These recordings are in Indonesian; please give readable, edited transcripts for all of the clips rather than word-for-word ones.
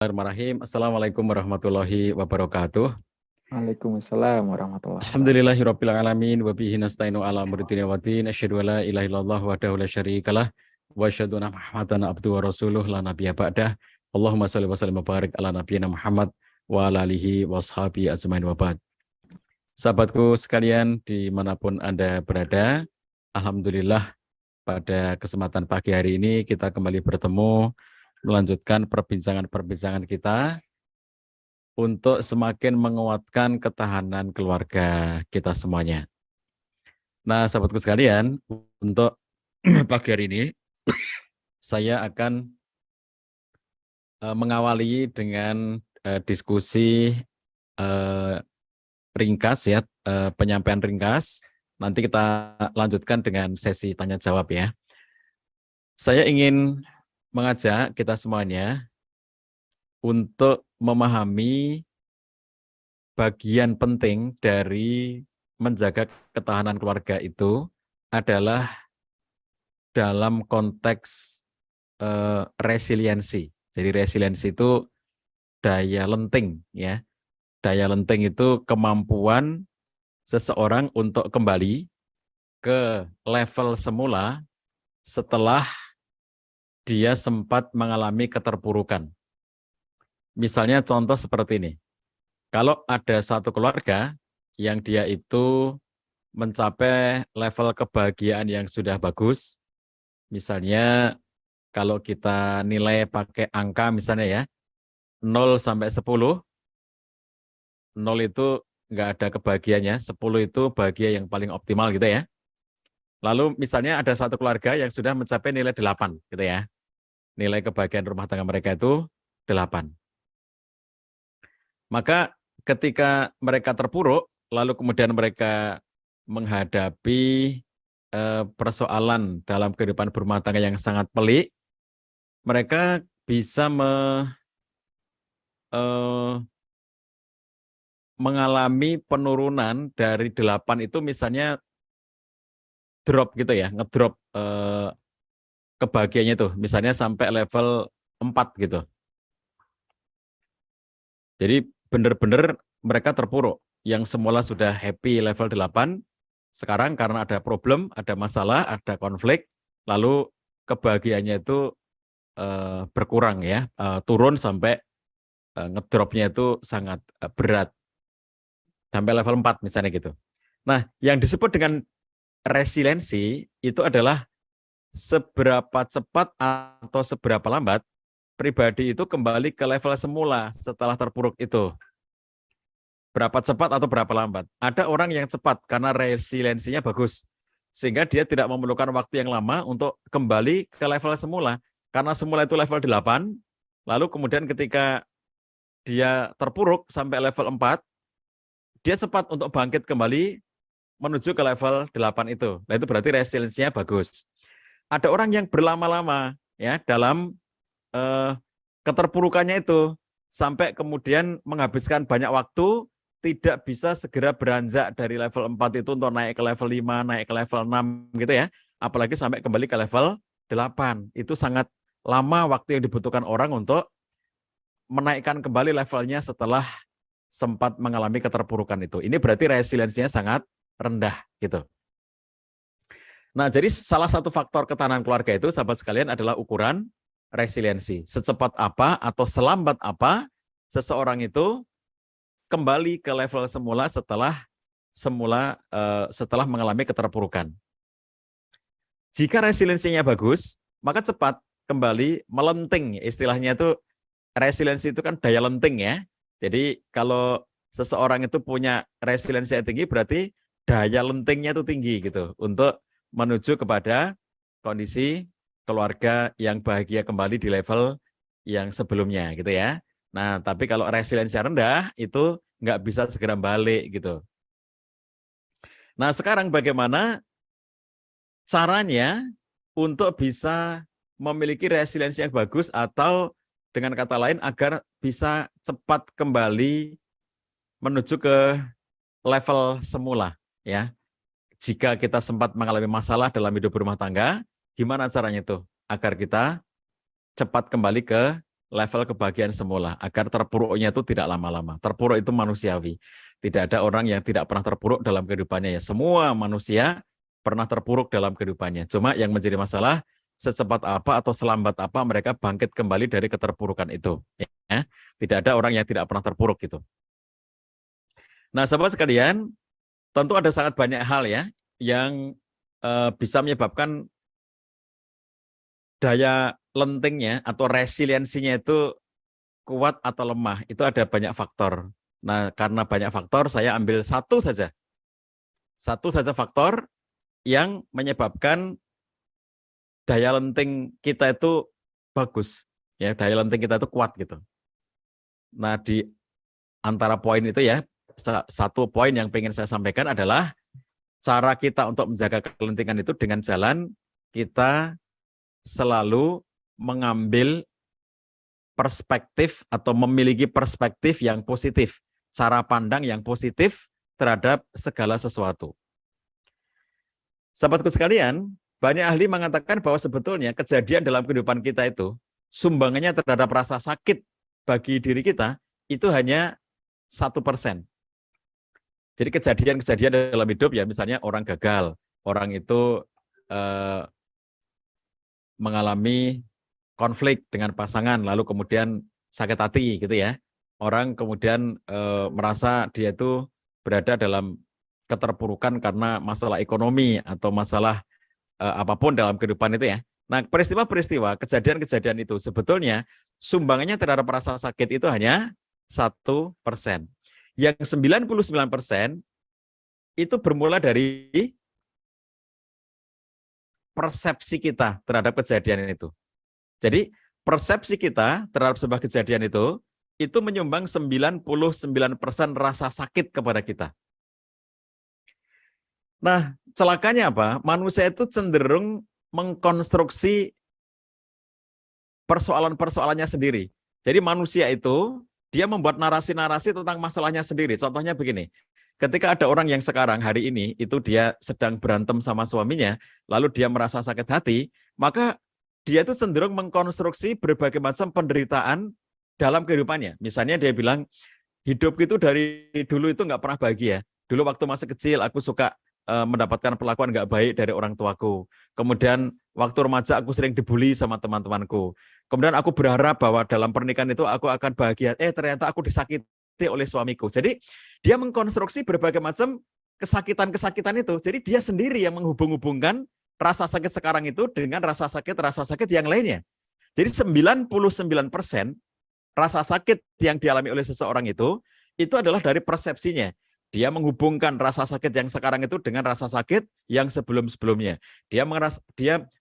Bismillahirrahmanirrahim. Assalamualaikum warahmatullahi wabarakatuh. Waalaikumsalam warahmatullahi wabarakatuh. Alhamdulillahirabbil alamin wa bihi nasta'inu ala umuri dunya waddin. Asyhadu an la ilaha illallah wahdahu la syarikalah wa asyhadu anna Muhammadan abduhu wa rasuluh la nabiyya ba'dah. Allahumma shalli wa sallim wa barik ala nabiyyina Muhammad wa ala alihi washabihi ajmain wa ba'd. Sahabatku sekalian dimanapun Anda berada, alhamdulillah pada kesempatan pagi hari ini kita kembali bertemu melanjutkan perbincangan-perbincangan kita untuk semakin menguatkan ketahanan keluarga kita semuanya. Nah, sahabatku sekalian, untuk pagi hari ini saya akan mengawali dengan diskusi ringkas ya, penyampaian ringkas. Nanti kita lanjutkan dengan sesi tanya jawab ya. Saya ingin mengajak kita semuanya untuk memahami bagian penting dari menjaga ketahanan keluarga itu adalah dalam konteks resiliensi. Jadi resiliensi itu daya lenting ya. Daya lenting itu kemampuan seseorang untuk kembali ke level semula setelah dia sempat mengalami keterpurukan. Misalnya contoh seperti ini. Kalau ada satu keluarga yang dia itu mencapai level kebahagiaan yang sudah bagus, misalnya kalau kita nilai pakai angka misalnya ya, 0 sampai 10, 0 itu nggak ada kebahagiaannya, 10 itu bahagia yang paling optimal gitu ya. Lalu misalnya ada satu keluarga yang sudah mencapai nilai 8 gitu ya. Nilai kebahagiaan rumah tangga mereka itu 8. Maka ketika mereka terpuruk, lalu kemudian mereka menghadapi persoalan dalam kehidupan berumah tangga yang sangat pelik, mereka bisa mengalami penurunan dari 8 itu misalnya drop gitu ya, ngedrop kebahagiaannya tuh, misalnya sampai level 4 gitu. Jadi benar-benar mereka terpuruk. Yang semula sudah happy level 8, sekarang karena ada problem, ada masalah, ada konflik, lalu kebahagiaannya itu berkurang ya, turun sampai ngedropnya itu sangat berat. Sampai level 4 misalnya gitu. Nah, yang disebut dengan resiliensi itu adalah seberapa cepat atau seberapa lambat pribadi itu kembali ke level semula setelah terpuruk itu. Berapa cepat atau berapa lambat. Ada orang yang cepat karena resiliensinya bagus. Sehingga dia tidak memerlukan waktu yang lama untuk kembali ke level semula. Karena semula itu level 8, lalu kemudian ketika dia terpuruk sampai level 4, dia cepat untuk bangkit kembali menuju ke level 8 itu. Nah, itu berarti resiliensinya bagus. Ada orang yang berlama-lama ya dalam keterpurukannya itu sampai kemudian menghabiskan banyak waktu, tidak bisa segera beranjak dari level 4 itu untuk naik ke level 5, naik ke level 6 gitu ya. Apalagi sampai kembali ke level 8. Itu sangat lama waktu yang dibutuhkan orang untuk menaikkan kembali levelnya setelah sempat mengalami keterpurukan itu. Ini berarti resiliensinya sangat rendah gitu. Nah, jadi salah satu faktor ketahanan keluarga itu, sahabat sekalian, adalah ukuran resiliensi. Secepat apa atau selambat apa seseorang itu kembali ke level semula setelah mengalami keterpurukan. Jika resiliensinya bagus, maka cepat kembali melenting. Istilahnya itu resiliensi itu kan daya lenting ya. Jadi kalau seseorang itu punya resiliensi yang tinggi, berarti daya lentingnya itu tinggi gitu untuk menuju kepada kondisi keluarga yang bahagia kembali di level yang sebelumnya gitu ya. Nah, tapi kalau resiliensi rendah itu nggak bisa segera balik gitu. Nah, sekarang bagaimana caranya untuk bisa memiliki resiliensi yang bagus, atau dengan kata lain agar bisa cepat kembali menuju ke level semula ya. Jika kita sempat mengalami masalah dalam hidup berumah tangga, gimana caranya itu agar kita cepat kembali ke level kebahagiaan semula agar terpuruknya itu tidak lama-lama. Terpuruk itu manusiawi. Tidak ada orang yang tidak pernah terpuruk dalam kehidupannya ya. Semua manusia pernah terpuruk dalam kehidupannya. Cuma yang menjadi masalah secepat apa atau selambat apa mereka bangkit kembali dari keterpurukan itu. Ya. Tidak ada orang yang tidak pernah terpuruk gitu. Nah, sahabat sekalian, tentu ada sangat banyak hal ya yang bisa menyebabkan daya lentingnya atau resiliensinya itu kuat atau lemah. Itu ada banyak faktor. Nah, karena banyak faktor, saya ambil satu saja. Satu saja faktor yang menyebabkan daya lenting kita itu bagus. Ya, daya lenting kita itu kuat gitu. Nah, di antara poin itu ya, satu poin yang ingin saya sampaikan adalah cara kita untuk menjaga kelentingan itu dengan jalan kita selalu mengambil perspektif atau memiliki perspektif yang positif, cara pandang yang positif terhadap segala sesuatu. Sahabatku sekalian, banyak ahli mengatakan bahwa sebetulnya kejadian dalam kehidupan kita itu sumbangannya terhadap rasa sakit bagi diri kita itu hanya 1%. Jadi kejadian-kejadian dalam hidup ya misalnya orang gagal, orang itu mengalami konflik dengan pasangan, lalu kemudian sakit hati gitu ya. Orang kemudian merasa dia itu berada dalam keterpurukan karena masalah ekonomi atau masalah apapun dalam kehidupan itu ya. Nah, peristiwa-peristiwa, kejadian-kejadian itu sebetulnya sumbangannya terhadap rasa sakit itu hanya 1%. Yang 99% itu bermula dari persepsi kita terhadap kejadian itu. Jadi persepsi kita terhadap sebuah kejadian itu menyumbang 99% rasa sakit kepada kita. Nah, celakanya apa? Manusia itu cenderung mengkonstruksi persoalan-persoalannya sendiri. Jadi manusia itu, dia membuat narasi-narasi tentang masalahnya sendiri. Contohnya begini, ketika ada orang yang sekarang hari ini, itu dia sedang berantem sama suaminya, lalu dia merasa sakit hati, maka dia itu cenderung mengkonstruksi berbagai macam penderitaan dalam kehidupannya. Misalnya dia bilang, hidupku itu dari dulu itu nggak pernah bahagia. Dulu waktu masih kecil aku suka mendapatkan perlakuan nggak baik dari orang tuaku. Kemudian waktu remaja aku sering dibully sama teman-temanku. Kemudian aku berharap bahwa dalam pernikahan itu aku akan bahagia. Ternyata aku disakiti oleh suamiku. Jadi dia mengkonstruksi berbagai macam kesakitan-kesakitan itu. Jadi dia sendiri yang menghubung-hubungkan rasa sakit sekarang itu dengan rasa sakit yang lainnya. Jadi 99% rasa sakit yang dialami oleh seseorang itu adalah dari persepsinya. Dia menghubungkan rasa sakit yang sekarang itu dengan rasa sakit yang sebelum-sebelumnya. Dia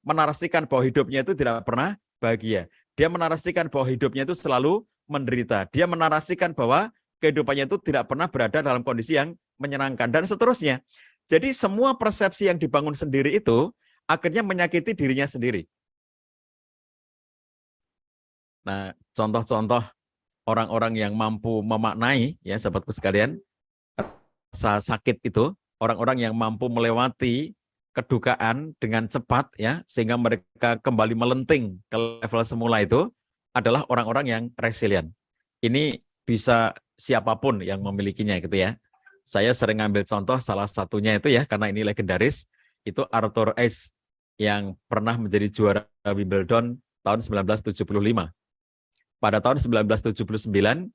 menarasikan bahwa hidupnya itu tidak pernah bahagia. Dia menarasikan bahwa hidupnya itu selalu menderita. Dia menarasikan bahwa kehidupannya itu tidak pernah berada dalam kondisi yang menyenangkan dan seterusnya. Jadi semua persepsi yang dibangun sendiri itu akhirnya menyakiti dirinya sendiri. Nah, contoh-contoh orang-orang yang mampu memaknai, ya sahabatku sekalian, rasa sakit itu, orang-orang yang mampu melewati kedukaan dengan cepat, ya, sehingga mereka kembali melenting ke level semula itu, adalah orang-orang yang resilient. Ini bisa siapapun yang memilikinya gitu ya. Saya sering ambil contoh salah satunya itu ya, karena ini legendaris, itu Arthur Ashe yang pernah menjadi juara Wimbledon tahun 1975. Pada tahun 1979,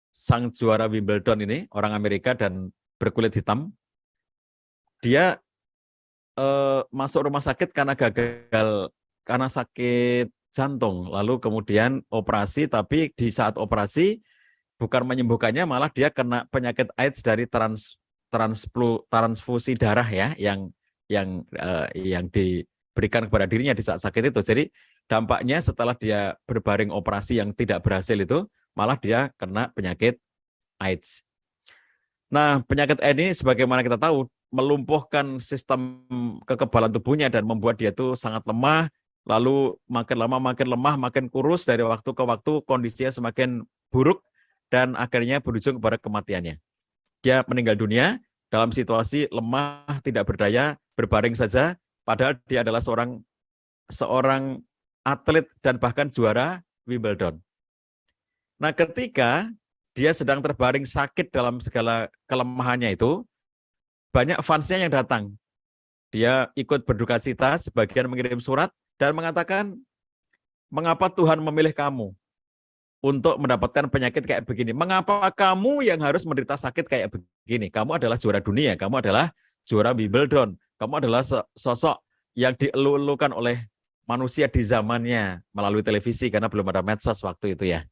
sang juara Wimbledon ini, orang Amerika dan berkulit hitam, dia masuk rumah sakit karena gagal, karena sakit jantung. Lalu kemudian operasi, tapi di saat operasi, bukan menyembuhkannya, malah dia kena penyakit AIDS dari transfusi darah ya, yang diberikan kepada dirinya di saat sakit itu. Jadi dampaknya setelah dia berbaring operasi yang tidak berhasil itu, malah dia kena penyakit AIDS. Nah, penyakit AIDS ini sebagaimana kita tahu, melumpuhkan sistem kekebalan tubuhnya dan membuat dia itu sangat lemah, lalu makin lama makin lemah, makin kurus, dari waktu ke waktu kondisinya semakin buruk, dan akhirnya berujung kepada kematiannya. Dia meninggal dunia dalam situasi lemah, tidak berdaya, berbaring saja, padahal dia adalah seorang atlet dan bahkan juara Wimbledon. Nah, ketika dia sedang terbaring sakit dalam segala kelemahannya itu, banyak fansnya yang datang. Dia ikut berduka cita, sebagian mengirim surat, dan mengatakan, mengapa Tuhan memilih kamu untuk mendapatkan penyakit kayak begini? Mengapa kamu yang harus menderita sakit kayak begini? Kamu adalah juara dunia, kamu adalah juara Wimbledon, kamu adalah sosok yang dielu-elukan oleh manusia di zamannya melalui televisi karena belum ada medsos waktu itu ya.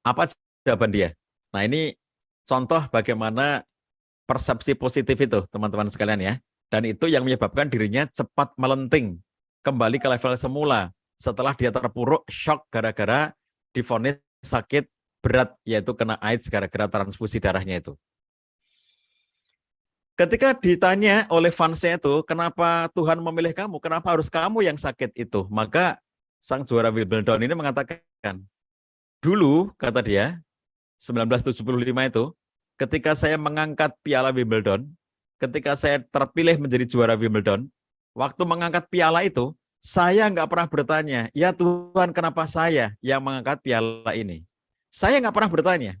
Apa jawaban dia? Nah, ini contoh bagaimana persepsi positif itu, teman-teman sekalian ya. Dan itu yang menyebabkan dirinya cepat melenting, kembali ke level semula setelah dia terpuruk, shock gara-gara divonis sakit berat, yaitu kena AIDS gara-gara transfusi darahnya itu. Ketika ditanya oleh fansnya itu, kenapa Tuhan memilih kamu? Kenapa harus kamu yang sakit itu? Maka sang juara Wimbledon ini mengatakan, dulu, kata dia, 1975 itu, ketika saya mengangkat piala Wimbledon, ketika saya terpilih menjadi juara Wimbledon, waktu mengangkat piala itu, saya nggak pernah bertanya, ya Tuhan kenapa saya yang mengangkat piala ini? Saya nggak pernah bertanya.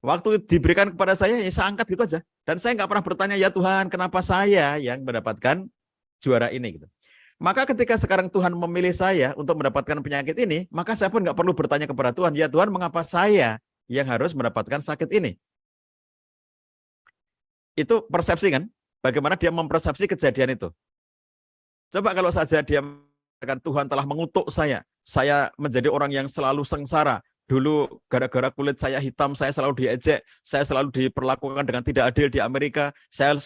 Waktu diberikan kepada saya, ya saya angkat gitu aja. Dan saya nggak pernah bertanya, ya Tuhan kenapa saya yang mendapatkan juara ini? Gitu. Maka ketika sekarang Tuhan memilih saya untuk mendapatkan penyakit ini, maka saya pun nggak perlu bertanya kepada Tuhan, ya Tuhan mengapa saya yang harus mendapatkan sakit ini? Itu persepsi kan? Bagaimana dia mempersepsi kejadian itu. Coba kalau saja dia mengatakan Tuhan telah mengutuk saya menjadi orang yang selalu sengsara. Dulu gara-gara kulit saya hitam, saya selalu diejek, saya selalu diperlakukan dengan tidak adil di Amerika, saya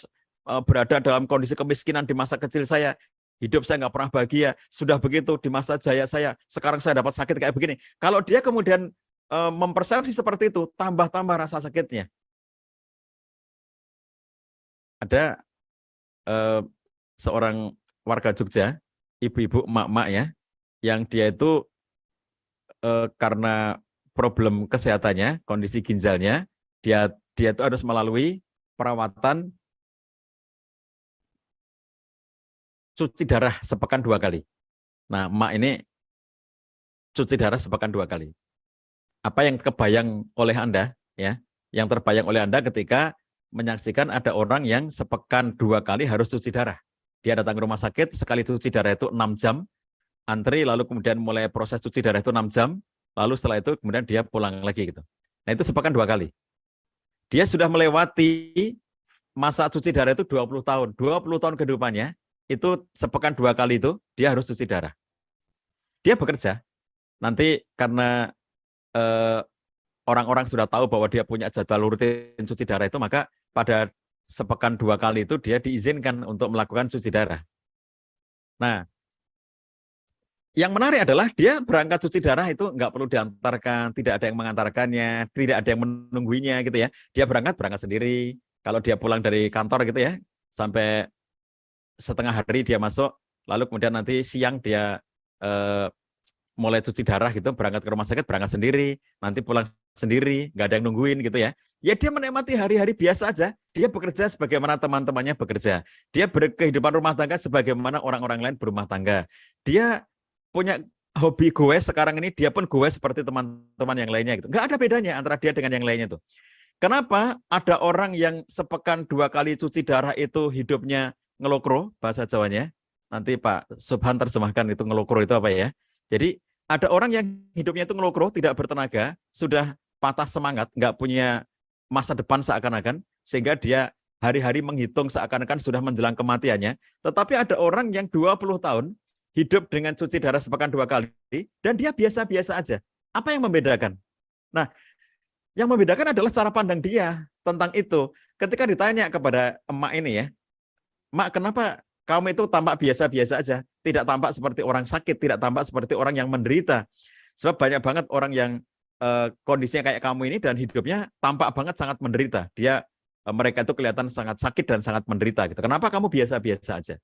berada dalam kondisi kemiskinan di masa kecil saya, hidup saya nggak pernah bahagia, sudah begitu di masa jaya saya, sekarang saya dapat sakit kayak begini. Kalau dia kemudian mempersepsi seperti itu, tambah-tambah rasa sakitnya. Ada seorang warga Jogja, ibu-ibu emak-emak ya, yang dia itu karena problem kesehatannya, kondisi ginjalnya, dia itu harus melalui perawatan cuci darah sepekan 2 kali. Nah, emak ini cuci darah sepekan 2 kali. Apa yang kebayang oleh Anda ya? Yang terbayang oleh Anda ketika menyaksikan ada orang yang sepekan 2 kali harus cuci darah. Dia datang ke rumah sakit, sekali cuci darah itu 6 jam, antri, lalu kemudian mulai proses cuci darah itu 6 jam, lalu setelah itu kemudian dia pulang lagi gitu. Nah, itu sepekan 2 kali. Dia sudah melewati masa cuci darah itu 20 tahun. 20 tahun kehidupannya, itu sepekan 2 kali itu dia harus cuci darah. Dia bekerja, nanti karena orang-orang sudah tahu bahwa dia punya jadwal rutin cuci darah itu, maka pada sepekan 2 kali itu dia diizinkan untuk melakukan cuci darah. Nah, yang menarik adalah dia berangkat cuci darah itu nggak perlu diantarkan, tidak ada yang mengantarkannya, tidak ada yang menungguinya gitu ya. Dia berangkat sendiri. Kalau dia pulang dari kantor gitu ya, sampai setengah hari dia masuk, lalu kemudian nanti siang dia mulai cuci darah gitu, berangkat ke rumah sakit, berangkat sendiri, nanti pulang sendiri, nggak ada yang nungguin gitu ya. Ya dia menikmati hari-hari biasa aja. Dia bekerja sebagaimana teman-temannya bekerja. Dia berkehidupan rumah tangga sebagaimana orang-orang lain berumah tangga. Dia punya hobi goes sekarang ini, dia pun goes seperti teman-teman yang lainnya gitu. Nggak ada bedanya antara dia dengan yang lainnya tuh. Kenapa ada orang yang sepekan 2 kali cuci darah itu hidupnya ngelokro, bahasa Jawanya? Nanti Pak Subhan terjemahkan itu ngelokro itu apa ya. Jadi ada orang yang hidupnya itu ngelokro, tidak bertenaga, sudah patah semangat, nggak punya masa depan seakan-akan, sehingga dia hari-hari menghitung seakan-akan sudah menjelang kematiannya. Tetapi ada orang yang 20 tahun, hidup dengan cuci darah sepekan 2 kali, dan dia biasa-biasa aja. Apa yang membedakan? Nah, yang membedakan adalah cara pandang dia tentang itu. Ketika ditanya kepada emak ini ya, emak kenapa kamu itu tampak biasa-biasa aja, tidak tampak seperti orang sakit, tidak tampak seperti orang yang menderita. Sebab banyak banget orang yang kondisinya kayak kamu ini dan hidupnya tampak banget sangat menderita. Mereka itu kelihatan sangat sakit dan sangat menderita gitu. Kenapa kamu biasa-biasa aja?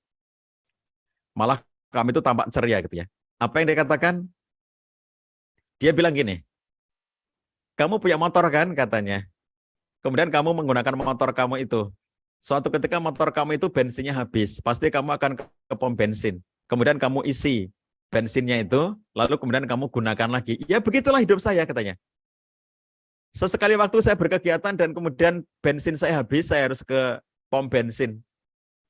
Malah kami itu tampak ceria gitu ya. Apa yang dia katakan? Dia bilang gini, kamu punya motor kan katanya. Kemudian kamu menggunakan motor kamu itu. Suatu ketika motor kamu itu bensinnya habis, pasti kamu akan ke pom bensin. Kemudian kamu isi bensinnya itu, lalu kemudian kamu gunakan lagi. Ya begitulah hidup saya katanya. Sesekali waktu saya berkegiatan dan kemudian bensin saya habis, saya harus ke pom bensin.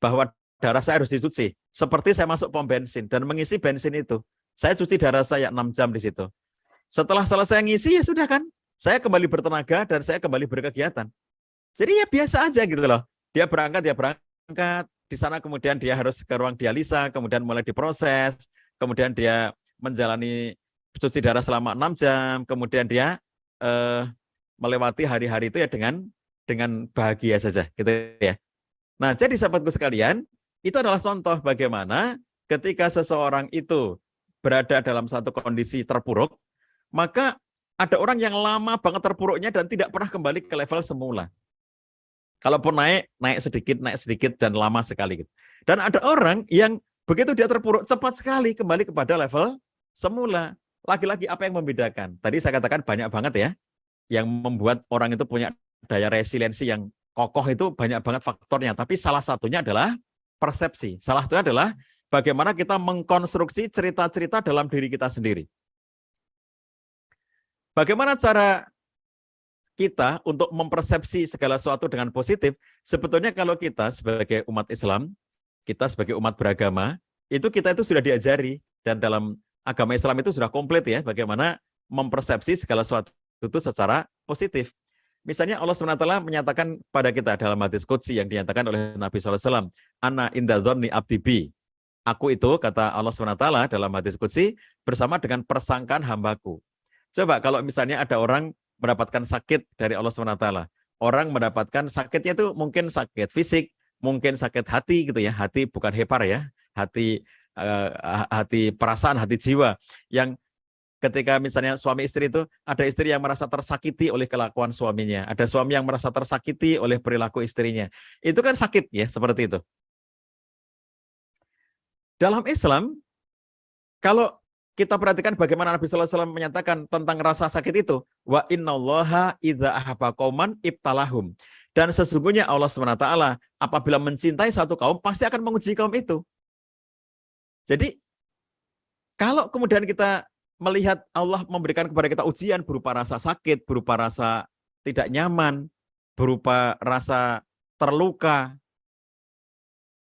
Bahwa darah saya harus dicuci. Seperti saya masuk pom bensin dan mengisi bensin itu. Saya cuci darah saya 6 jam di situ. Setelah selesai ngisi, ya sudah kan. Saya kembali bertenaga dan saya kembali berkegiatan. Jadi ya biasa aja gitu loh. Dia berangkat, di sana kemudian dia harus ke ruang dialisa, kemudian mulai diproses, kemudian dia menjalani cuci darah selama 6 jam, kemudian dia melewati hari-hari itu ya dengan bahagia saja gitu ya. Nah, jadi sahabatku sekalian, itu adalah contoh bagaimana ketika seseorang itu berada dalam satu kondisi terpuruk, maka ada orang yang lama banget terpuruknya dan tidak pernah kembali ke level semula. Kalaupun naik sedikit dan lama sekali. Dan ada orang yang begitu dia terpuruk cepat sekali kembali kepada level semula. Lagi-lagi apa yang membedakan? Tadi saya katakan banyak banget ya, yang membuat orang itu punya daya resiliensi yang kokoh itu banyak banget faktornya. Tapi salah satunya adalah persepsi. Salah satunya adalah bagaimana kita mengkonstruksi cerita-cerita dalam diri kita sendiri. Bagaimana cara kita untuk mempersepsi segala sesuatu dengan positif? Sebetulnya kalau kita sebagai umat Islam, kita sebagai umat beragama, kita itu sudah diajari. Dan dalam agama Islam itu sudah komplit ya, bagaimana mempersepsi segala sesuatu itu secara positif. Misalnya Allah SWT menyatakan pada kita dalam hadis qudsi yang dinyatakan oleh Nabi SAW, Ana inda dzanni abdi bi. Aku itu, kata Allah SWT dalam hadis qudsi, bersama dengan persangkaan hambaku. Coba kalau misalnya ada orang mendapatkan sakit dari Allah SWT. Orang mendapatkan sakitnya itu mungkin sakit fisik, mungkin sakit hati gitu ya. Hati bukan hepar ya, hati perasaan, hati jiwa. Yang ketika misalnya suami istri itu, ada istri yang merasa tersakiti oleh kelakuan suaminya. Ada suami yang merasa tersakiti oleh perilaku istrinya. Itu kan sakit ya, seperti itu. Dalam Islam, kalau kita perhatikan bagaimana Nabi sallallahu alaihi wasallam menyatakan tentang rasa sakit itu, wa innallaha idza ahabba qauman ibtalahum. Dan sesungguhnya Allah SWT apabila mencintai satu kaum pasti akan menguji kaum itu. Jadi kalau kemudian kita melihat Allah memberikan kepada kita ujian berupa rasa sakit, berupa rasa tidak nyaman, berupa rasa terluka,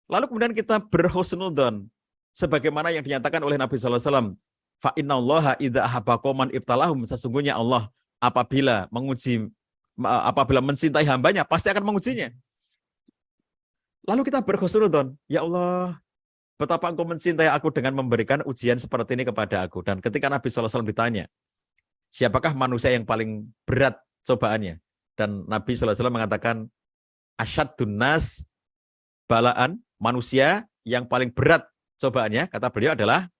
lalu kemudian kita berhusnudzon sebagaimana yang dinyatakan oleh Nabi sallallahu alaihi wasallam, fa innallaha idza ahabba qauman ibtalahum, sesungguhnya Allah apabila mencintai hambanya pasti akan mengujinya. Lalu kita berhusnudzon, ya Allah, betapa engkau mencintai aku dengan memberikan ujian seperti ini kepada aku. Dan ketika Nabi sallallahu alaihi wasallam ditanya, siapakah manusia yang paling berat cobaannya? Dan Nabi sallallahu alaihi wasallam mengatakan, asyaddun nas balaan, manusia yang paling berat cobaannya, kata beliau adalah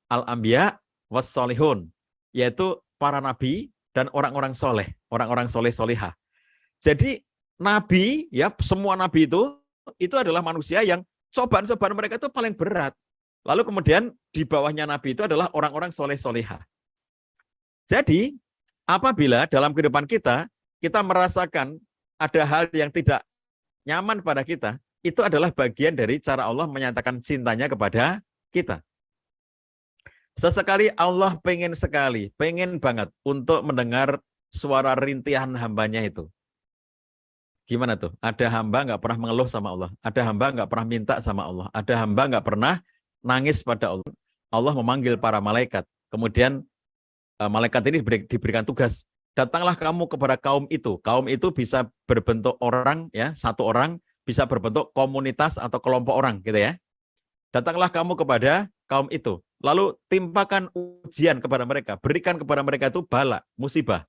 al-anbiya was-solihun, yaitu para nabi dan orang-orang soleh, orang-orang soleh-solihah. Jadi nabi, ya semua nabi itu adalah manusia yang cobaan-cobaan mereka itu paling berat. Lalu kemudian di bawahnya nabi itu adalah orang-orang soleh-solihah. Jadi apabila dalam kehidupan kita merasakan ada hal yang tidak nyaman pada kita, itu adalah bagian dari cara Allah menyatakan cintanya kepada kita. Sesekali Allah pengen banget untuk mendengar suara rintihan hambanya itu. Gimana tuh? Ada hamba nggak pernah mengeluh sama Allah. Ada hamba nggak pernah minta sama Allah. Ada hamba nggak pernah nangis pada Allah. Allah memanggil para malaikat. Kemudian malaikat ini diberikan tugas. Datanglah kamu kepada kaum itu. Kaum itu bisa berbentuk orang, ya, satu orang, bisa berbentuk komunitas atau kelompok orang, gitu ya. Datanglah kamu kepada kaum itu. Lalu timpakan ujian kepada mereka. Berikan kepada mereka itu bala, musibah.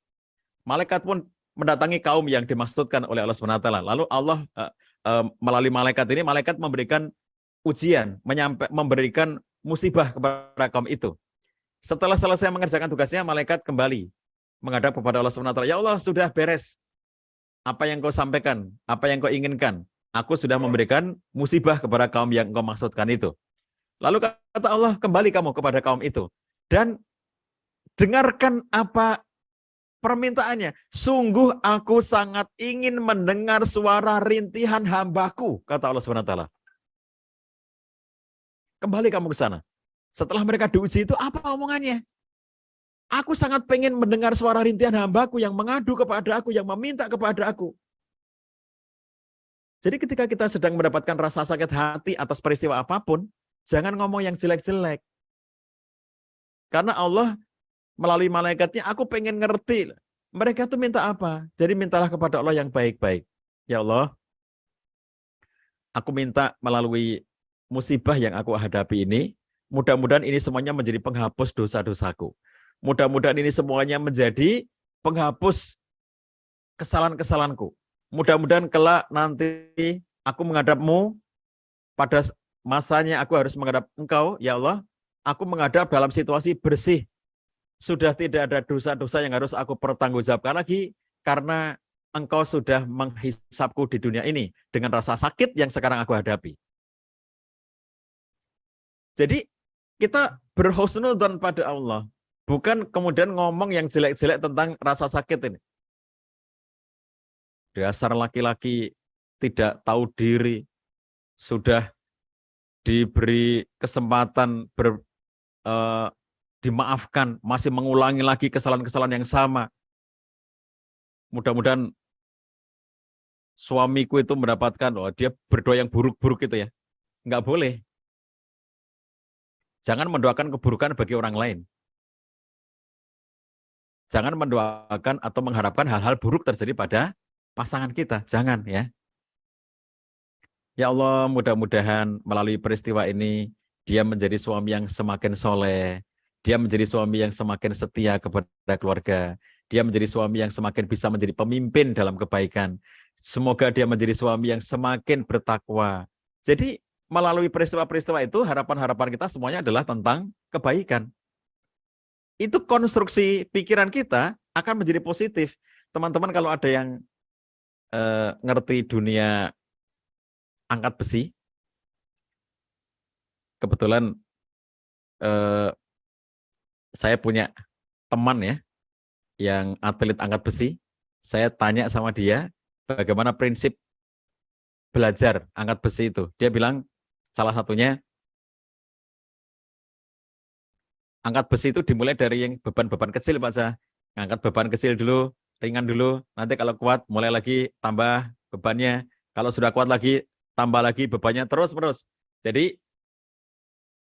Malaikat pun mendatangi kaum yang dimaksudkan oleh Allah SWT. Lalu Allah melalui malaikat ini, malaikat memberikan ujian, memberikan musibah kepada kaum itu. Setelah selesai mengerjakan tugasnya, malaikat kembali menghadap kepada Allah SWT. Ya Allah, sudah beres. Apa yang kau sampaikan, apa yang kau inginkan. Aku sudah memberikan musibah kepada kaum yang kau maksudkan itu. Lalu kata Allah, kembali kamu kepada kaum itu. Dan dengarkan apa permintaannya. Sungguh aku sangat ingin mendengar suara rintihan hambaku, kata Allah SWT. Kembali kamu ke sana. Setelah mereka diuji itu apa omongannya? Aku sangat pengen mendengar suara rintihan hambaku yang mengadu kepada aku, yang meminta kepada aku. Jadi ketika kita sedang mendapatkan rasa sakit hati atas peristiwa apapun, jangan ngomong yang jelek-jelek. Karena Allah melalui malaikatnya, aku pengen ngerti. Mereka tuh minta apa? Jadi mintalah kepada Allah yang baik-baik. Ya Allah, aku minta melalui musibah yang aku hadapi ini, mudah-mudahan ini semuanya menjadi penghapus dosa-dosaku. Mudah-mudahan ini semuanya menjadi penghapus kesalahan-kesalahanku. Mudah-mudahan kelak nanti aku menghadapmu, pada masanya aku harus menghadap Engkau, ya Allah, aku menghadap dalam situasi bersih. Sudah tidak ada dosa-dosa yang harus aku pertanggungjawabkan lagi, karena Engkau sudah menghisapku di dunia ini dengan rasa sakit yang sekarang aku hadapi. Jadi kita berhusnudzon pada Allah. Bukan kemudian ngomong yang jelek-jelek tentang rasa sakit ini. Dasar laki-laki tidak tahu diri, sudah diberi kesempatan dimaafkan, masih mengulangi lagi kesalahan-kesalahan yang sama. Mudah-mudahan suamiku itu mendapatkan, dia berdoa yang buruk-buruk itu ya. Enggak boleh. Jangan mendoakan keburukan bagi orang lain. Jangan mendoakan atau mengharapkan hal-hal buruk terjadi pada pasangan kita. Jangan ya. Ya Allah, mudah-mudahan melalui peristiwa ini, dia menjadi suami yang semakin soleh. Dia menjadi suami yang semakin setia kepada keluarga. Dia menjadi suami yang semakin bisa menjadi pemimpin dalam kebaikan. Semoga dia menjadi suami yang semakin bertakwa. Jadi melalui peristiwa-peristiwa itu, harapan-harapan kita semuanya adalah tentang kebaikan. Itu konstruksi pikiran kita akan menjadi positif. Teman-teman kalau ada yang ngerti dunia angkat besi, kebetulan saya punya teman ya, yang atlet angkat besi. Saya tanya sama dia, bagaimana prinsip belajar angkat besi itu. Dia bilang, salah satunya, angkat besi itu dimulai dari yang beban-beban kecil, Pak Zah. Angkat beban kecil dulu, ringan dulu, nanti kalau kuat, mulai lagi tambah bebannya. Kalau sudah kuat lagi, tambah lagi bebannya, terus-menerus. Jadi,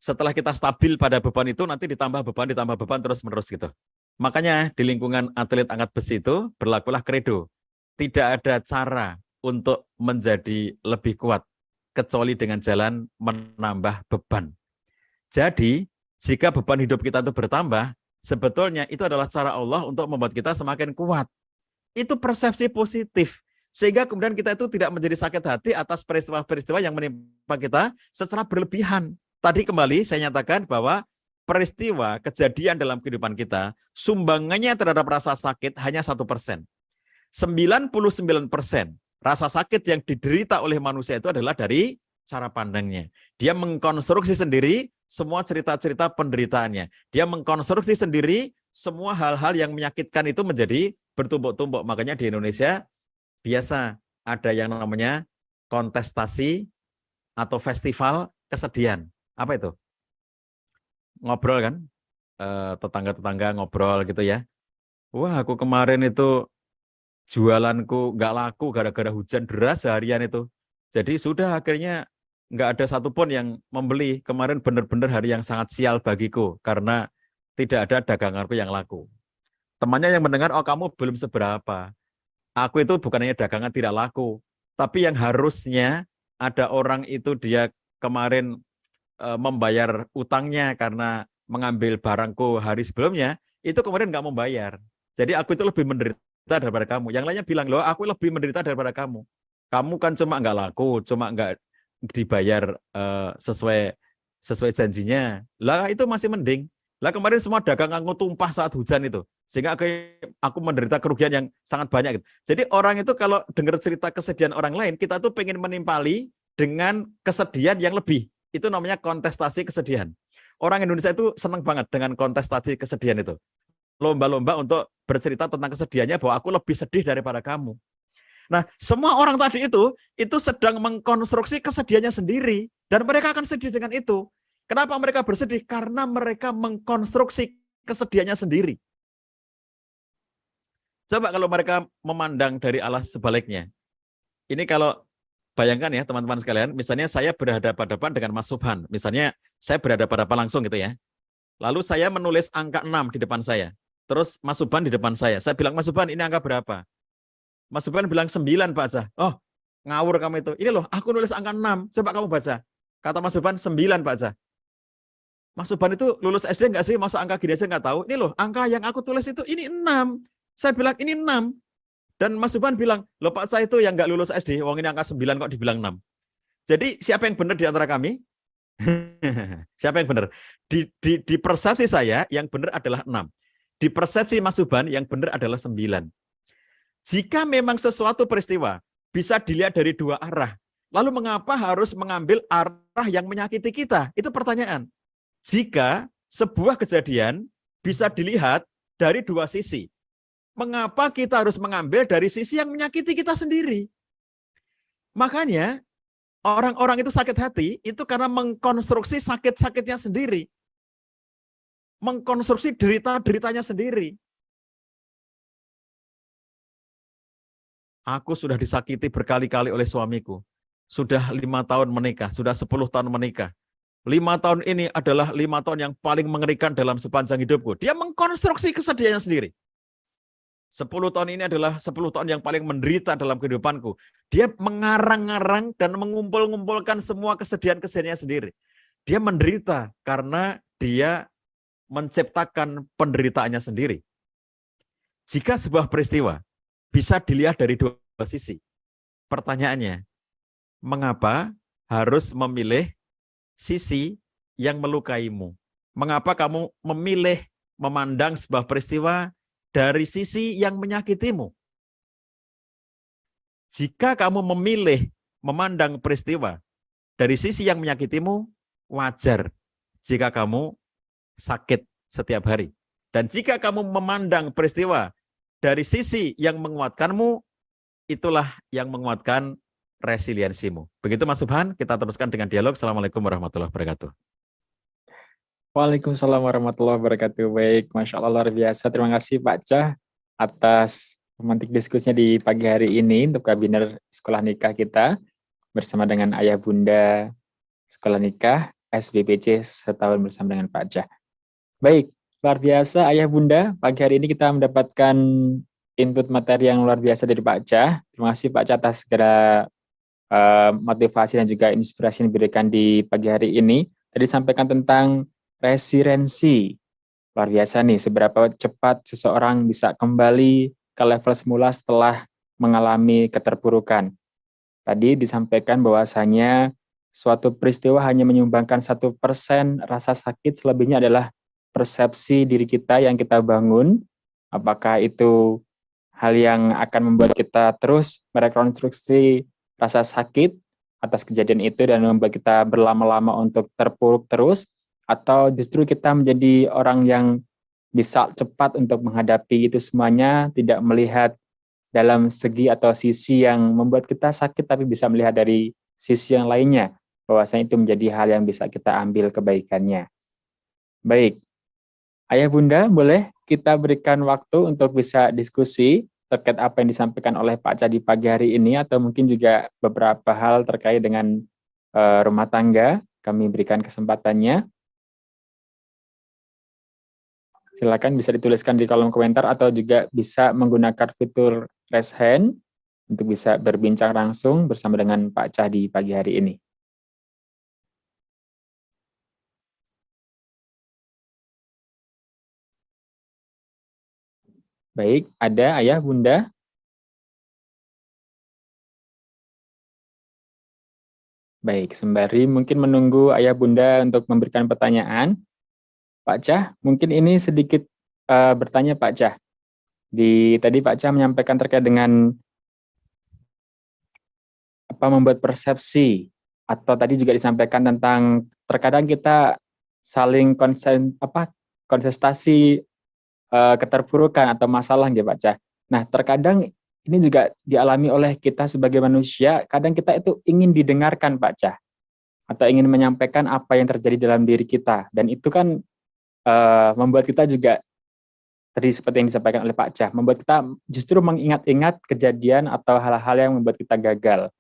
setelah kita stabil pada beban itu, nanti ditambah beban, terus-menerus gitu. Makanya di lingkungan atlet angkat besi itu, berlakulah kredo. Tidak ada cara untuk menjadi lebih kuat, kecuali dengan jalan menambah beban. Jadi, jika beban hidup kita itu bertambah, sebetulnya itu adalah cara Allah untuk membuat kita semakin kuat. Itu persepsi positif. Sehingga kemudian kita itu tidak menjadi sakit hati atas peristiwa-peristiwa yang menimpa kita secara berlebihan. Tadi kembali saya nyatakan bahwa peristiwa, kejadian dalam kehidupan kita, sumbangannya terhadap rasa sakit hanya 1%. 99% rasa sakit yang diderita oleh manusia itu adalah dari cara pandangnya. Dia mengkonstruksi sendiri semua cerita-cerita penderitaannya. Dia mengkonstruksi sendiri semua hal-hal yang menyakitkan itu menjadi bertumbuk-tumbuk. Makanya di Indonesia biasa ada yang namanya kontestasi atau festival kesedihan. Apa itu? Ngobrol kan? Tetangga-tetangga ngobrol gitu ya. Wah, aku kemarin itu jualanku nggak laku gara-gara hujan deras seharian itu. Jadi sudah akhirnya nggak ada satupun yang membeli. Kemarin benar-benar hari yang sangat sial bagiku karena tidak ada daganganku yang laku. Temannya yang mendengar, oh kamu belum seberapa. Aku itu bukannya dagangan tidak laku, tapi yang harusnya ada orang itu dia kemarin membayar utangnya karena mengambil barangku hari sebelumnya, itu kemudian nggak membayar. Jadi aku itu lebih menderita daripada kamu. Yang lainnya bilang, loh aku lebih menderita daripada kamu. Kamu kan cuma nggak laku, cuma nggak dibayar sesuai janjinya. Lah itu masih mending. Lah kemarin semua daganganku tumpah saat hujan itu. Sehingga aku menderita kerugian yang sangat banyak. Gitu. Jadi orang itu kalau dengar cerita kesedihan orang lain, kita tuh pengen menimpali dengan kesedihan yang lebih. Itu namanya kontestasi kesedihan. Orang Indonesia itu senang banget dengan kontestasi kesedihan itu. Lomba-lomba untuk bercerita tentang kesedihannya bahwa aku lebih sedih daripada kamu. Nah, semua orang tadi itu sedang mengkonstruksi kesedihannya sendiri dan mereka akan sedih dengan itu. Kenapa mereka bersedih? Karena mereka mengkonstruksi kesedihannya sendiri. Coba kalau mereka memandang dari Allah sebaliknya. Ini kalau bayangkan ya teman-teman sekalian, misalnya saya berhadapan-hadapan dengan Mas Subhan. Misalnya saya berhadapan-hadapan langsung gitu ya. Lalu saya menulis angka 6 di depan saya. Terus Mas Subhan di depan saya. Saya bilang, Mas Subhan ini angka berapa? Mas Subhan bilang 9 Pak Azah. Oh, ngawur kamu itu. Ini loh, aku nulis angka 6. Coba kamu baca. Kata Mas Subhan 9 Pak Azah. Mas Subhan itu lulus SD nggak sih? Masa angka gini aja nggak tahu? Ini loh, angka yang aku tulis itu ini 6. Saya bilang ini 6. Dan Mas Subhan bilang, loh Pak saya itu yang nggak lulus SD, wong ini angka 9 kok dibilang 6. Jadi siapa yang benar di antara kami? Siapa yang benar? Di persepsi saya, yang benar adalah 6. Di persepsi Mas Subhan, yang benar adalah 9. Jika memang sesuatu peristiwa bisa dilihat dari dua arah, lalu mengapa harus mengambil arah yang menyakiti kita? Itu pertanyaan. Jika sebuah kejadian bisa dilihat dari dua sisi, mengapa kita harus mengambil dari sisi yang menyakiti kita sendiri? Makanya orang-orang itu sakit hati itu karena mengkonstruksi sakit-sakitnya sendiri. Mengkonstruksi derita-deritanya sendiri. Aku sudah disakiti berkali-kali oleh suamiku. Sudah 5 tahun menikah, sudah 10 tahun menikah. 5 tahun ini adalah 5 tahun yang paling mengerikan dalam sepanjang hidupku. Dia mengkonstruksi kesedihannya sendiri. 10 tahun ini adalah 10 tahun yang paling menderita dalam kehidupanku. Dia mengarang-arang dan mengumpul-ngumpulkan semua kesedihan-kesedihannya sendiri. Dia menderita karena dia menciptakan penderitaannya sendiri. Jika sebuah peristiwa bisa dilihat dari dua sisi, pertanyaannya, mengapa harus memilih sisi yang melukaimu? Mengapa kamu memilih memandang sebuah peristiwa dari sisi yang menyakitimu? Jika kamu memilih memandang peristiwa dari sisi yang menyakitimu, wajar jika kamu sakit setiap hari. Dan jika kamu memandang peristiwa dari sisi yang menguatkanmu, itulah yang menguatkan resiliensimu. Begitu Mas Subhan, kita teruskan dengan dialog. Assalamualaikum warahmatullahi wabarakatuh. Waalaikumsalam warahmatullahi wabarakatuh. Baik, Masya Allah luar biasa. Terima kasih Pak Cah atas pemantik diskusinya di pagi hari ini untuk webinar Sekolah Nikah kita bersama dengan Ayah Bunda Sekolah Nikah SBPC setahun bersama dengan Pak Cah. Baik, luar biasa Ayah Bunda. Pagi hari ini kita mendapatkan input materi yang luar biasa dari Pak Cah. Terima kasih Pak Cah atas segala motivasi dan juga inspirasi yang diberikan di pagi hari ini. Tadi sampaikan tentang resiliensi. Luar biasa nih, seberapa cepat seseorang bisa kembali ke level semula setelah mengalami keterpurukan. Tadi disampaikan bahwasanya suatu peristiwa hanya menyumbangkan 1% rasa sakit, selebihnya adalah persepsi diri kita yang kita bangun. Apakah itu hal yang akan membuat kita terus merekonstruksi rasa sakit atas kejadian itu dan membuat kita berlama-lama untuk terpuruk terus, atau justru kita menjadi orang yang bisa cepat untuk menghadapi itu semuanya, tidak melihat dalam segi atau sisi yang membuat kita sakit, tapi bisa melihat dari sisi yang lainnya, bahwasanya itu menjadi hal yang bisa kita ambil kebaikannya. Baik, Ayah Bunda, boleh kita berikan waktu untuk bisa diskusi terkait apa yang disampaikan oleh Pak Cah di pagi hari ini, atau mungkin juga beberapa hal terkait dengan rumah tangga, kami berikan kesempatannya. Silakan bisa dituliskan di kolom komentar atau juga bisa menggunakan fitur raise hand untuk bisa berbincang langsung bersama dengan Pak Cah di pagi hari ini. Baik, ada Ayah Bunda? Baik, sembari mungkin menunggu Ayah Bunda untuk memberikan pertanyaan, Pak Cah, mungkin ini sedikit bertanya Pak Cah. Tadi Pak Cah menyampaikan terkait dengan apa membuat persepsi, atau tadi juga disampaikan tentang terkadang kita saling kontestasi keterpurukan atau masalah gitu Pak Cah. Nah, terkadang ini juga dialami oleh kita sebagai manusia, kadang kita itu ingin didengarkan Pak Cah. atau ingin menyampaikan apa yang terjadi dalam diri kita, dan itu kan membuat kita juga tadi seperti yang disampaikan oleh Pak Cah, membuat kita justru mengingat-ingat kejadian atau hal-hal yang membuat kita gagal.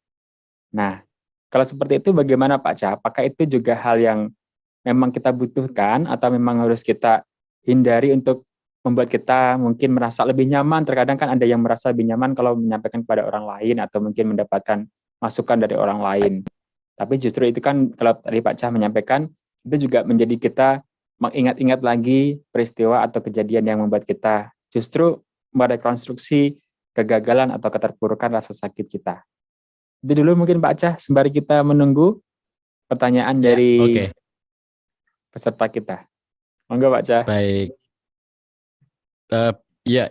Nah, kalau seperti itu bagaimana Pak Cah? Apakah itu juga hal yang memang kita butuhkan atau memang harus kita hindari untuk membuat kita mungkin merasa lebih nyaman? Terkadang kan ada yang merasa lebih nyaman kalau menyampaikan kepada orang lain atau mungkin mendapatkan masukan dari orang lain. Tapi justru itu kan kalau tadi Pak Cah menyampaikan, itu juga menjadi kita mengingat-ingat lagi peristiwa atau kejadian yang membuat kita justru merekonstruksi kegagalan atau keterpurukan rasa sakit kita. Itu dulu mungkin Pak Cah, sembari kita menunggu pertanyaan Ya, dari oke. peserta kita. Monggo Pak Cah. Baik. Eh, ya,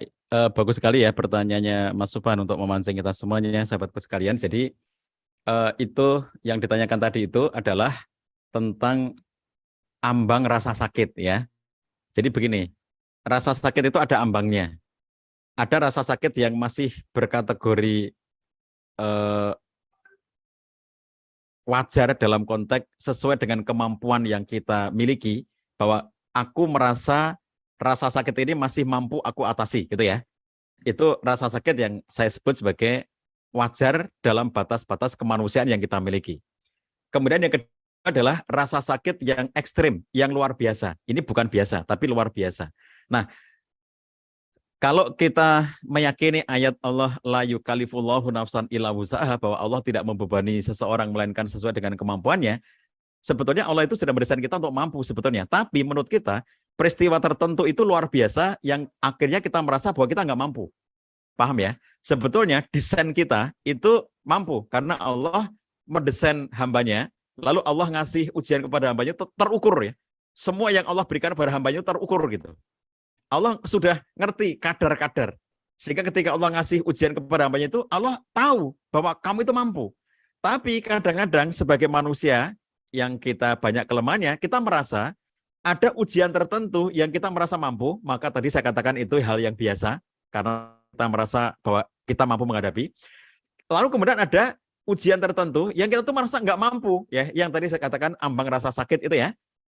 bagus sekali ya pertanyaannya Mas Subhan untuk memancing kita semuanya, sahabatku sekalian. Jadi itu yang ditanyakan tadi itu adalah tentang ambang rasa sakit ya. Jadi begini, rasa sakit itu ada ambangnya. Ada rasa sakit yang masih berkategori eh, wajar dalam konteks sesuai dengan kemampuan yang kita miliki, bahwa aku merasa rasa sakit ini masih mampu aku atasi gitu ya. Itu rasa sakit yang saya sebut sebagai wajar dalam batas-batas kemanusiaan yang kita miliki. Kemudian yang kedua adalah rasa sakit yang ekstrim, yang luar biasa. Ini bukan biasa, tapi luar biasa. Nah, kalau kita meyakini ayat Allah la yukallifullahu nafsan illa wus'aha, bahwa Allah tidak membebani seseorang melainkan sesuai dengan kemampuannya, sebetulnya Allah itu sudah mendesain kita untuk mampu sebetulnya. Tapi menurut kita, peristiwa tertentu itu luar biasa yang akhirnya kita merasa bahwa kita nggak mampu. Paham ya? Sebetulnya desain kita itu mampu karena Allah mendesain hambanya, lalu Allah ngasih ujian kepada hambanya terukur ya. Semua yang Allah berikan kepada hambanya terukur gitu. Allah sudah ngerti kadar-kadar. Sehingga ketika Allah ngasih ujian kepada hambanya itu, Allah tahu bahwa kamu itu mampu. Tapi kadang-kadang sebagai manusia yang kita banyak kelemahannya, kita merasa ada ujian tertentu yang kita merasa mampu, maka tadi saya katakan itu hal yang biasa, karena kita merasa bahwa kita mampu menghadapi. Lalu kemudian ada ujian tertentu yang kita tuh merasa nggak mampu, ya, yang tadi saya katakan ambang rasa sakit itu ya.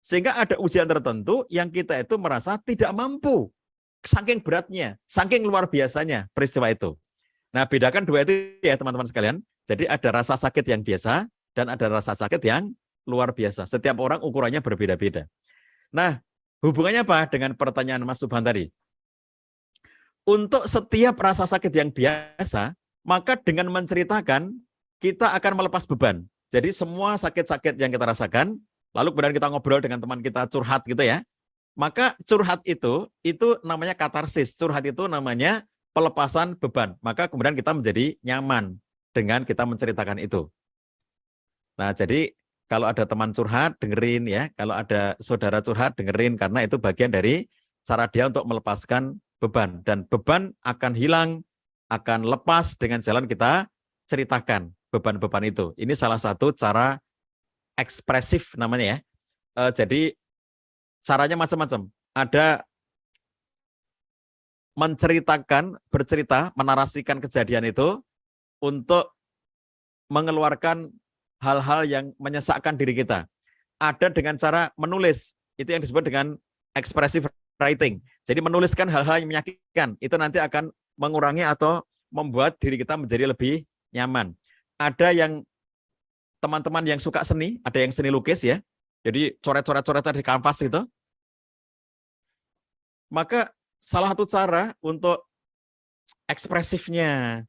Sehingga ada ujian tertentu yang kita itu merasa tidak mampu. Saking beratnya, saking luar biasanya peristiwa itu. Nah, bedakan dua itu ya teman-teman sekalian. Jadi ada rasa sakit yang biasa dan ada rasa sakit yang luar biasa. Setiap orang ukurannya berbeda-beda. Nah, hubungannya apa dengan pertanyaan Mas Subhan tadi? Untuk setiap rasa sakit yang biasa, maka dengan menceritakan, kita akan melepas beban. Jadi semua sakit-sakit yang kita rasakan, lalu kemudian kita ngobrol dengan teman kita, curhat gitu ya, maka curhat itu namanya katarsis. Curhat itu namanya pelepasan beban. Maka kemudian kita menjadi nyaman dengan kita menceritakan itu. Nah, jadi kalau ada teman curhat, dengerin ya. Kalau ada saudara curhat, dengerin. Karena itu bagian dari cara dia untuk melepaskan beban. Dan beban akan hilang, akan lepas dengan jalan kita ceritakan beban-beban itu. Ini salah satu cara ekspresif namanya ya. Jadi caranya macam-macam. Ada menceritakan, bercerita, menarasikan kejadian itu untuk mengeluarkan hal-hal yang menyesakkan diri kita. Ada dengan cara menulis, itu yang disebut dengan expressive writing. Jadi menuliskan hal-hal yang menyakitkan, itu nanti akan mengurangi atau membuat diri kita menjadi lebih nyaman. Ada yang teman-teman yang suka seni, ada yang seni lukis ya, jadi coret-coret di kanvas itu. Maka salah satu cara untuk ekspresifnya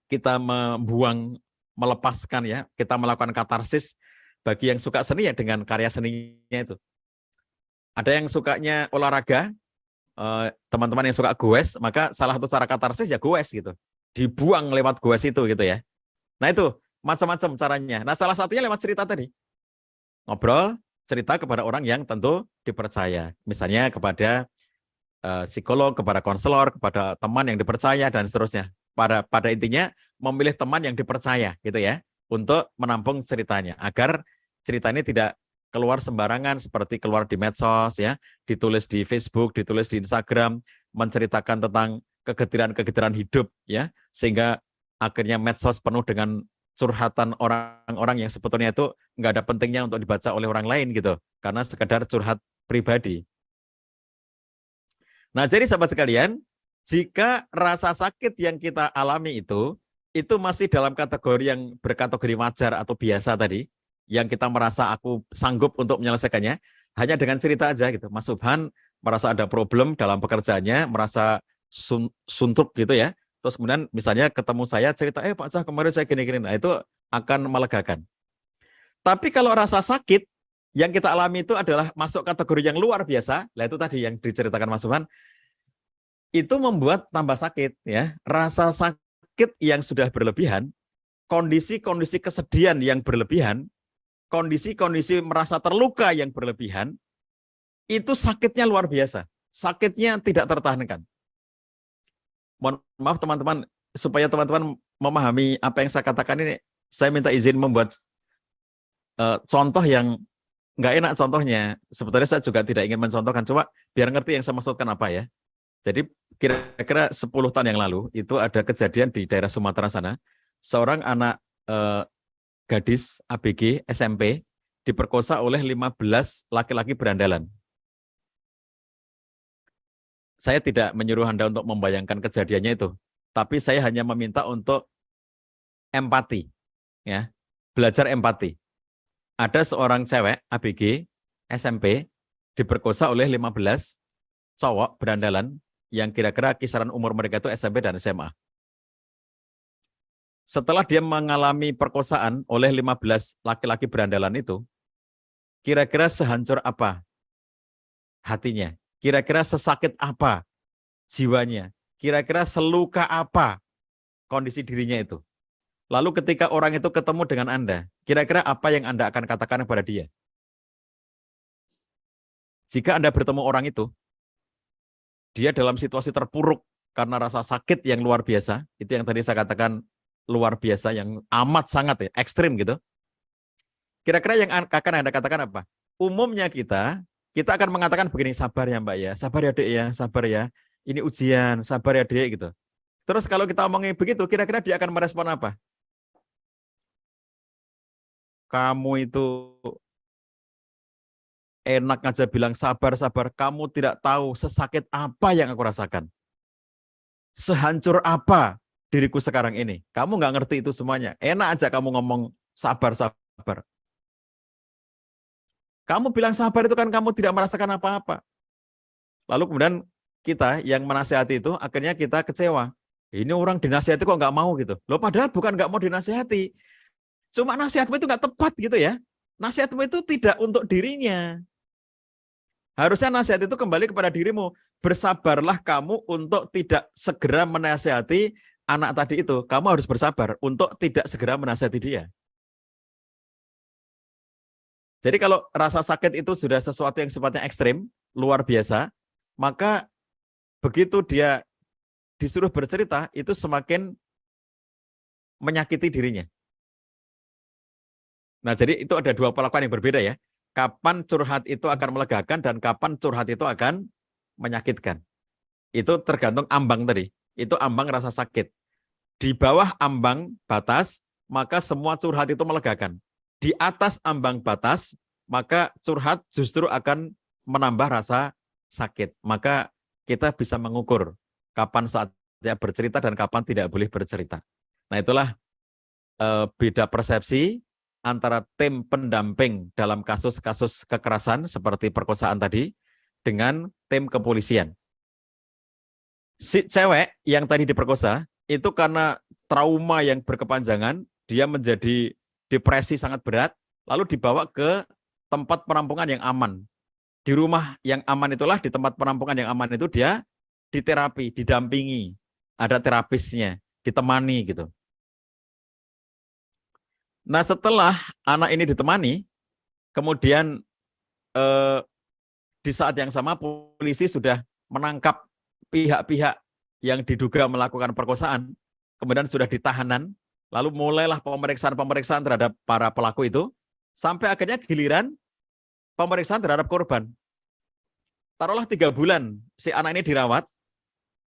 kita membuang, melepaskan ya, kita melakukan katarsis bagi yang suka seni ya dengan karya seninya itu. Ada yang sukanya olahraga, teman-teman yang suka goes, maka salah satu cara katarsis ya goes gitu. Dibuang lewat goes itu gitu ya. Nah itu macam-macam caranya. Nah salah satunya lewat cerita tadi. Ngobrol, cerita kepada orang yang tentu dipercaya. Misalnya kepada psikolog, kepada konselor, kepada teman yang dipercaya dan seterusnya. Pada intinya memilih teman yang dipercaya gitu ya untuk menampung ceritanya agar cerita ini tidak keluar sembarangan seperti keluar di medsos ya, ditulis di Facebook, ditulis di Instagram, menceritakan tentang kegetiran-kegetiran hidup ya, sehingga akhirnya medsos penuh dengan curhatan orang-orang yang sebetulnya itu nggak ada pentingnya untuk dibaca oleh orang lain gitu, karena sekedar curhat pribadi. Nah, jadi sahabat sekalian, jika rasa sakit yang kita alami itu masih dalam kategori yang berkategori wajar atau biasa tadi, yang kita merasa aku sanggup untuk menyelesaikannya, hanya dengan cerita aja gitu. Mas Subhan merasa ada problem dalam pekerjaannya, merasa suntuk gitu ya. Terus kemudian misalnya ketemu saya cerita, Pak Cah kemarin saya gini-gini. Nah, itu akan melegakan. Tapi kalau rasa sakit yang kita alami itu adalah masuk kategori yang luar biasa, lah itu tadi yang diceritakan Mas Subhan, itu membuat tambah sakit ya. Rasa sakit yang sudah berlebihan, kondisi-kondisi kesedihan yang berlebihan, kondisi-kondisi merasa terluka yang berlebihan, itu sakitnya luar biasa. Sakitnya tidak tertahankan. Mohon maaf teman-teman, supaya teman-teman memahami apa yang saya katakan ini, saya minta izin membuat contoh yang nggak enak contohnya. Sebetulnya saya juga tidak ingin mencontohkan, cuma biar ngerti yang saya maksudkan apa ya. Jadi kira-kira 10 tahun yang lalu itu ada kejadian di daerah Sumatera sana, seorang anak gadis ABG SMP diperkosa oleh 15 laki-laki berandalan. Saya tidak menyuruh Anda untuk membayangkan kejadiannya itu, tapi saya hanya meminta untuk empati, ya, belajar empati. Ada seorang cewek ABG SMP diperkosa oleh 15 cowok berandalan yang kira-kira kisaran umur mereka itu SMP dan SMA. Setelah dia mengalami perkosaan oleh 15 laki-laki berandalan itu, kira-kira sehancur apa hatinya? Kira-kira sesakit apa jiwanya? Kira-kira seluka apa kondisi dirinya itu? Lalu ketika orang itu ketemu dengan Anda, kira-kira apa yang Anda akan katakan kepada dia? Jika Anda bertemu orang itu, dia dalam situasi terpuruk karena rasa sakit yang luar biasa, itu yang tadi saya katakan luar biasa, yang amat sangat ya, ekstrim gitu. Kira-kira yang akan Anda katakan apa? Umumnya kita akan mengatakan begini, sabar ya Mbak ya, sabar ya Dek ya, sabar ya, ini ujian, sabar ya Dek gitu. Terus kalau kita omongin begitu, kira-kira dia akan merespon apa? Kamu itu enak aja bilang sabar-sabar, kamu tidak tahu sesakit apa yang aku rasakan. Sehancur apa diriku sekarang ini. Kamu nggak ngerti itu semuanya. Enak aja kamu ngomong sabar-sabar. Kamu bilang sabar itu kan kamu tidak merasakan apa-apa. Lalu kemudian kita yang menasihati itu akhirnya kita kecewa. Ini orang dinasihati kok nggak mau gitu. Loh padahal bukan nggak mau dinasihati. Cuma nasihatmu itu nggak tepat gitu ya. Nasihatmu itu tidak untuk dirinya. Harusnya nasihat itu kembali kepada dirimu. Bersabarlah kamu untuk tidak segera menasihati anak tadi itu. Kamu harus bersabar untuk tidak segera menasihati dia. Jadi kalau rasa sakit itu sudah sesuatu yang sifatnya ekstrim, luar biasa, maka begitu dia disuruh bercerita, itu semakin menyakiti dirinya. Nah, jadi itu ada dua perlakuan yang berbeda ya. Kapan curhat itu akan melegakan dan kapan curhat itu akan menyakitkan. Itu tergantung ambang tadi. Itu ambang rasa sakit. Di bawah ambang batas, maka semua curhat itu melegakan. Di atas ambang batas, maka curhat justru akan menambah rasa sakit. Maka kita bisa mengukur kapan saatnya bercerita dan kapan tidak boleh bercerita. Nah, itulah beda persepsi antara tim pendamping dalam kasus-kasus kekerasan seperti perkosaan tadi dengan tim kepolisian. Si cewek yang tadi diperkosa itu karena trauma yang berkepanjangan, dia menjadi depresi sangat berat, lalu dibawa ke tempat penampungan yang aman. Di rumah yang aman itulah, di tempat penampungan yang aman itu dia diterapi, didampingi, ada terapisnya, ditemani gitu. Nah setelah anak ini ditemani, kemudian di saat yang sama polisi sudah menangkap pihak-pihak yang diduga melakukan perkosaan, kemudian sudah ditahanan, lalu mulailah pemeriksaan-pemeriksaan terhadap para pelaku itu, sampai akhirnya giliran pemeriksaan terhadap korban. Taruhlah 3 bulan si anak ini dirawat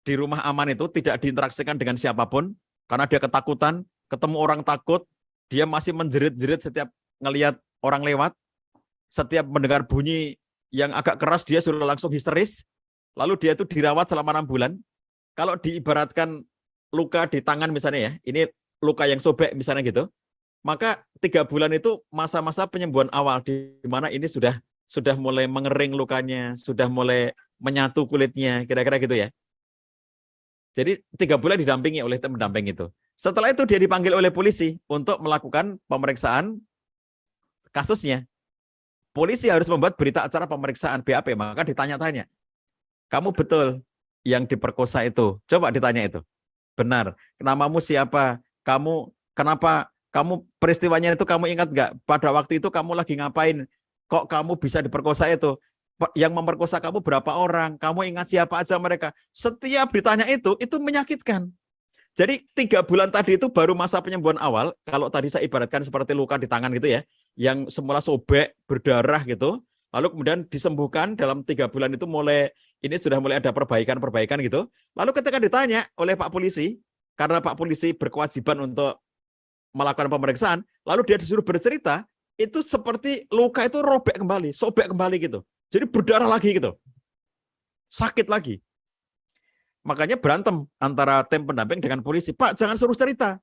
di rumah aman itu, tidak diinteraksikan dengan siapapun, karena dia ketakutan, ketemu orang takut, dia masih menjerit-jerit setiap ngelihat orang lewat, setiap mendengar bunyi yang agak keras dia sudah langsung histeris, lalu dia itu dirawat selama 6 bulan. Kalau diibaratkan luka di tangan misalnya ya, ini luka yang sobek misalnya gitu, maka 3 bulan itu masa-masa penyembuhan awal di mana ini sudah mulai mengering lukanya, sudah mulai menyatu kulitnya, kira-kira gitu ya. Jadi 3 bulan didampingi oleh tim pendamping itu. Setelah itu dia dipanggil oleh polisi untuk melakukan pemeriksaan kasusnya. Polisi harus membuat berita acara pemeriksaan BAP, maka ditanya-tanya. Kamu betul yang diperkosa itu? Coba ditanya itu. Benar. Namamu siapa? Kamu kenapa? Kamu peristiwanya itu kamu ingat nggak? Pada waktu itu kamu lagi ngapain? Kok kamu bisa diperkosa itu? Yang memperkosa kamu berapa orang? Kamu ingat siapa aja mereka? Setiap ditanya itu menyakitkan. Jadi 3 bulan tadi itu baru masa penyembuhan awal. Kalau tadi saya ibaratkan seperti luka di tangan gitu ya, yang semula sobek, berdarah gitu, lalu kemudian disembuhkan dalam 3 bulan itu ini sudah mulai ada perbaikan gitu. Lalu ketika ditanya oleh Pak Polisi, karena Pak Polisi berkewajiban untuk melakukan pemeriksaan, lalu dia disuruh bercerita, itu seperti luka itu robek kembali, sobek kembali gitu. Jadi berdarah lagi gitu. Sakit lagi. Makanya berantem antara tim pendamping dengan polisi. Pak, jangan suruh cerita.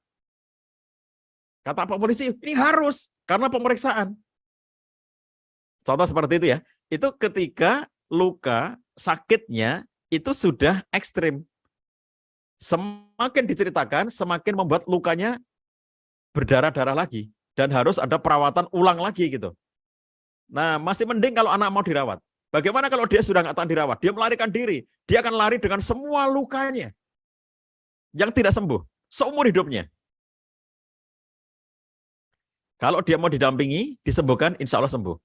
Kata Pak Polisi, ini harus karena pemeriksaan. Contoh seperti itu ya. Itu ketika luka sakitnya itu sudah ekstrim. Semakin diceritakan, semakin membuat lukanya berdarah-darah lagi. Dan harus ada perawatan ulang lagi gitu. Nah, masih mending kalau anak mau dirawat. Bagaimana kalau dia sudah nggak tahan dirawat? Dia melarikan diri. Dia akan lari dengan semua lukanya yang tidak sembuh seumur hidupnya. Kalau dia mau didampingi, disembuhkan, insya Allah sembuh.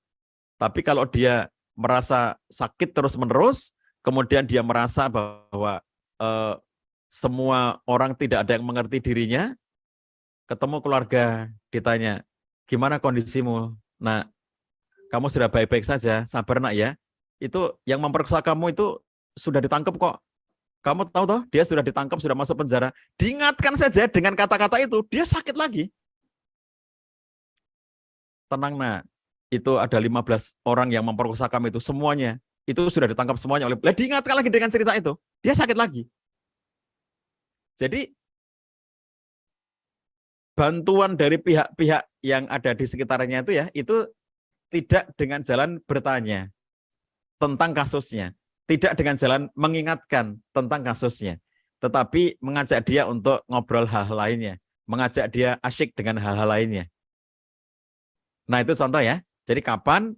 Tapi kalau dia merasa sakit terus-menerus, kemudian dia merasa bahwa semua orang tidak ada yang mengerti dirinya, ketemu keluarga, ditanya, gimana kondisimu? Nah, kamu sudah baik-baik saja, sabar nak ya. Itu yang memperkosa kamu itu sudah ditangkap kok. Kamu tahu toh, dia sudah ditangkap, sudah masuk penjara. Diingatkan saja dengan kata-kata itu, dia sakit lagi. Tenang nak, itu ada 15 orang yang memperkosa kamu itu, semuanya. Itu sudah ditangkap semuanya oleh. Diingatkan lagi dengan cerita itu, dia sakit lagi. Jadi, bantuan dari pihak-pihak yang ada di sekitarnya itu ya, itu tidak dengan jalan bertanya tentang kasusnya, tidak dengan jalan mengingatkan tentang kasusnya, tetapi mengajak dia untuk ngobrol hal-hal lainnya, mengajak dia asyik dengan hal-hal lainnya. Nah itu contoh ya, jadi kapan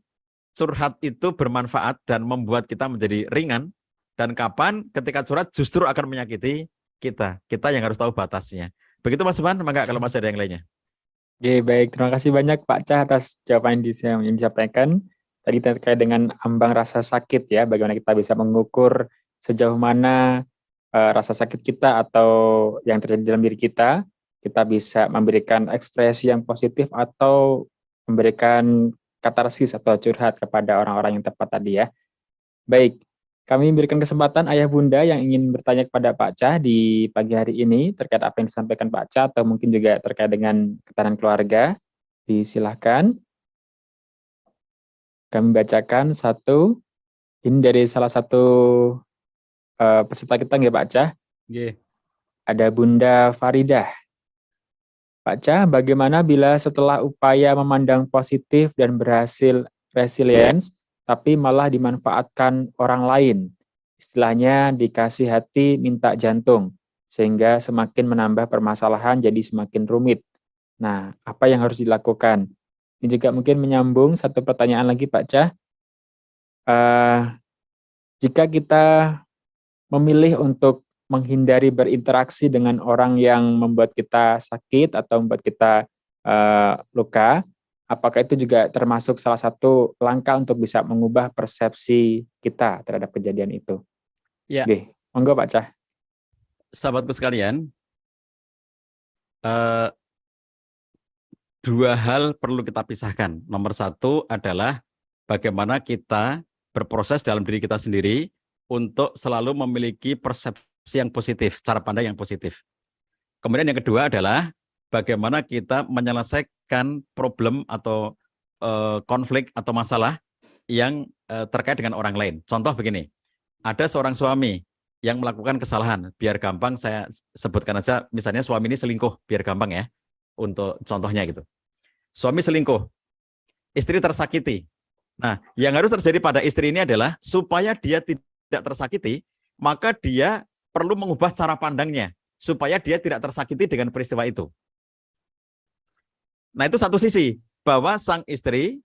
curhat itu bermanfaat dan membuat kita menjadi ringan, dan kapan ketika curhat justru akan menyakiti kita yang harus tahu batasnya. Begitu Mas Iman, maka kalau masih ada yang lainnya. Oke, baik. Terima kasih banyak Pak Cah atas jawaban yang disampaikan. Tadi terkait dengan ambang rasa sakit ya, bagaimana kita bisa mengukur sejauh mana rasa sakit kita atau yang terjadi dalam diri kita bisa memberikan ekspresi yang positif atau memberikan katarsis atau curhat kepada orang-orang yang tepat tadi ya. Baik, kami memberikan kesempatan ayah bunda yang ingin bertanya kepada Pak Cah di pagi hari ini terkait apa yang disampaikan Pak Cah atau mungkin juga terkait dengan ketahanan keluarga. Disilahkan. Kami bacakan satu. Ini dari salah satu peserta kita nggak Pak Cah? Yeah. Ada Bunda Faridah. Pak Cah, bagaimana bila setelah upaya memandang positif dan berhasil resilience, tapi malah dimanfaatkan orang lain? Istilahnya dikasih hati minta jantung, sehingga semakin menambah permasalahan jadi semakin rumit. Nah, apa yang harus dilakukan? Ini juga mungkin menyambung satu pertanyaan lagi Pak Cah. Jika kita memilih untuk menghindari berinteraksi dengan orang yang membuat kita sakit atau membuat kita luka, apakah itu juga termasuk salah satu langkah untuk bisa mengubah persepsi kita terhadap kejadian itu? Ya. Oke, monggo Pak Cah. Sahabatku sekalian, dua hal perlu kita pisahkan. Nomor satu adalah bagaimana kita berproses dalam diri kita sendiri untuk selalu memiliki persepsi yang positif, cara pandang yang positif. Kemudian yang kedua adalah bagaimana kita menyelesaikan problem atau konflik atau masalah yang terkait dengan orang lain. Contoh begini, ada seorang suami yang melakukan kesalahan, biar gampang saya sebutkan aja, misalnya suami ini selingkuh, biar gampang ya, untuk contohnya gitu. Suami selingkuh, istri tersakiti. Nah, yang harus terjadi pada istri ini adalah supaya dia tidak tersakiti, maka dia perlu mengubah cara pandangnya, supaya dia tidak tersakiti dengan peristiwa itu. Nah, itu satu sisi, bahwa sang istri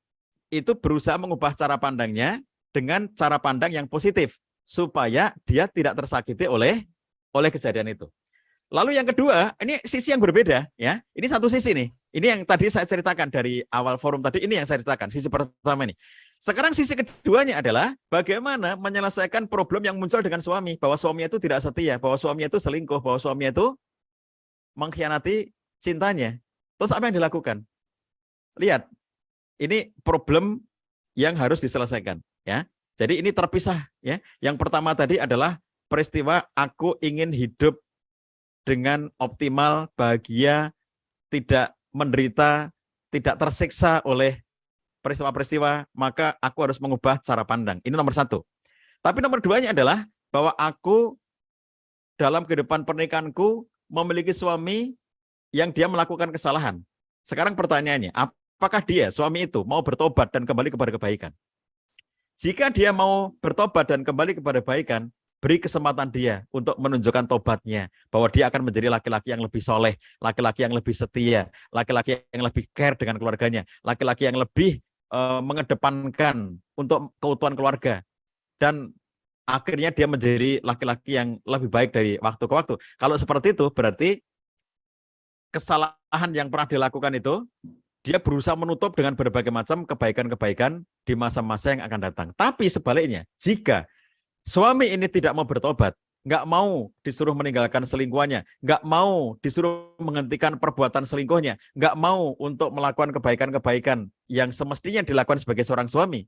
itu berusaha mengubah cara pandangnya dengan cara pandang yang positif, supaya dia tidak tersakiti oleh kejadian itu. Lalu yang kedua, ini sisi yang berbeda ya. Ini satu sisi nih. Ini yang tadi saya ceritakan dari awal forum tadi, ini yang saya ceritakan, sisi pertama ini. Sekarang sisi keduanya adalah bagaimana menyelesaikan problem yang muncul dengan suami, bahwa suami itu tidak setia, bahwa suami itu selingkuh, bahwa suami itu mengkhianati cintanya. Terus apa yang dilakukan? Lihat, ini problem yang harus diselesaikan ya. Jadi ini terpisah ya. Yang pertama tadi adalah peristiwa aku ingin hidup dengan optimal, bahagia, tidak menderita, tidak tersiksa oleh peristiwa-peristiwa, maka aku harus mengubah cara pandang. Ini nomor satu. Tapi nomor duanya adalah bahwa aku dalam kehidupan pernikahanku memiliki suami yang dia melakukan kesalahan. Sekarang pertanyaannya, apakah dia, suami itu, mau bertobat dan kembali kepada kebaikan? Jika dia mau bertobat dan kembali kepada kebaikan, beri kesempatan dia untuk menunjukkan tobatnya, bahwa dia akan menjadi laki-laki yang lebih soleh, laki-laki yang lebih setia, laki-laki yang lebih care dengan keluarganya, laki-laki yang lebih mengedepankan untuk keutuhan keluarga, dan akhirnya dia menjadi laki-laki yang lebih baik dari waktu ke waktu. Kalau seperti itu, berarti kesalahan yang pernah dilakukan itu, dia berusaha menutup dengan berbagai macam kebaikan-kebaikan di masa-masa yang akan datang. Tapi sebaliknya, jika suami ini tidak mau bertobat, nggak mau disuruh meninggalkan selingkuhannya, nggak mau disuruh menghentikan perbuatan selingkuhnya, nggak mau untuk melakukan kebaikan-kebaikan yang semestinya dilakukan sebagai seorang suami,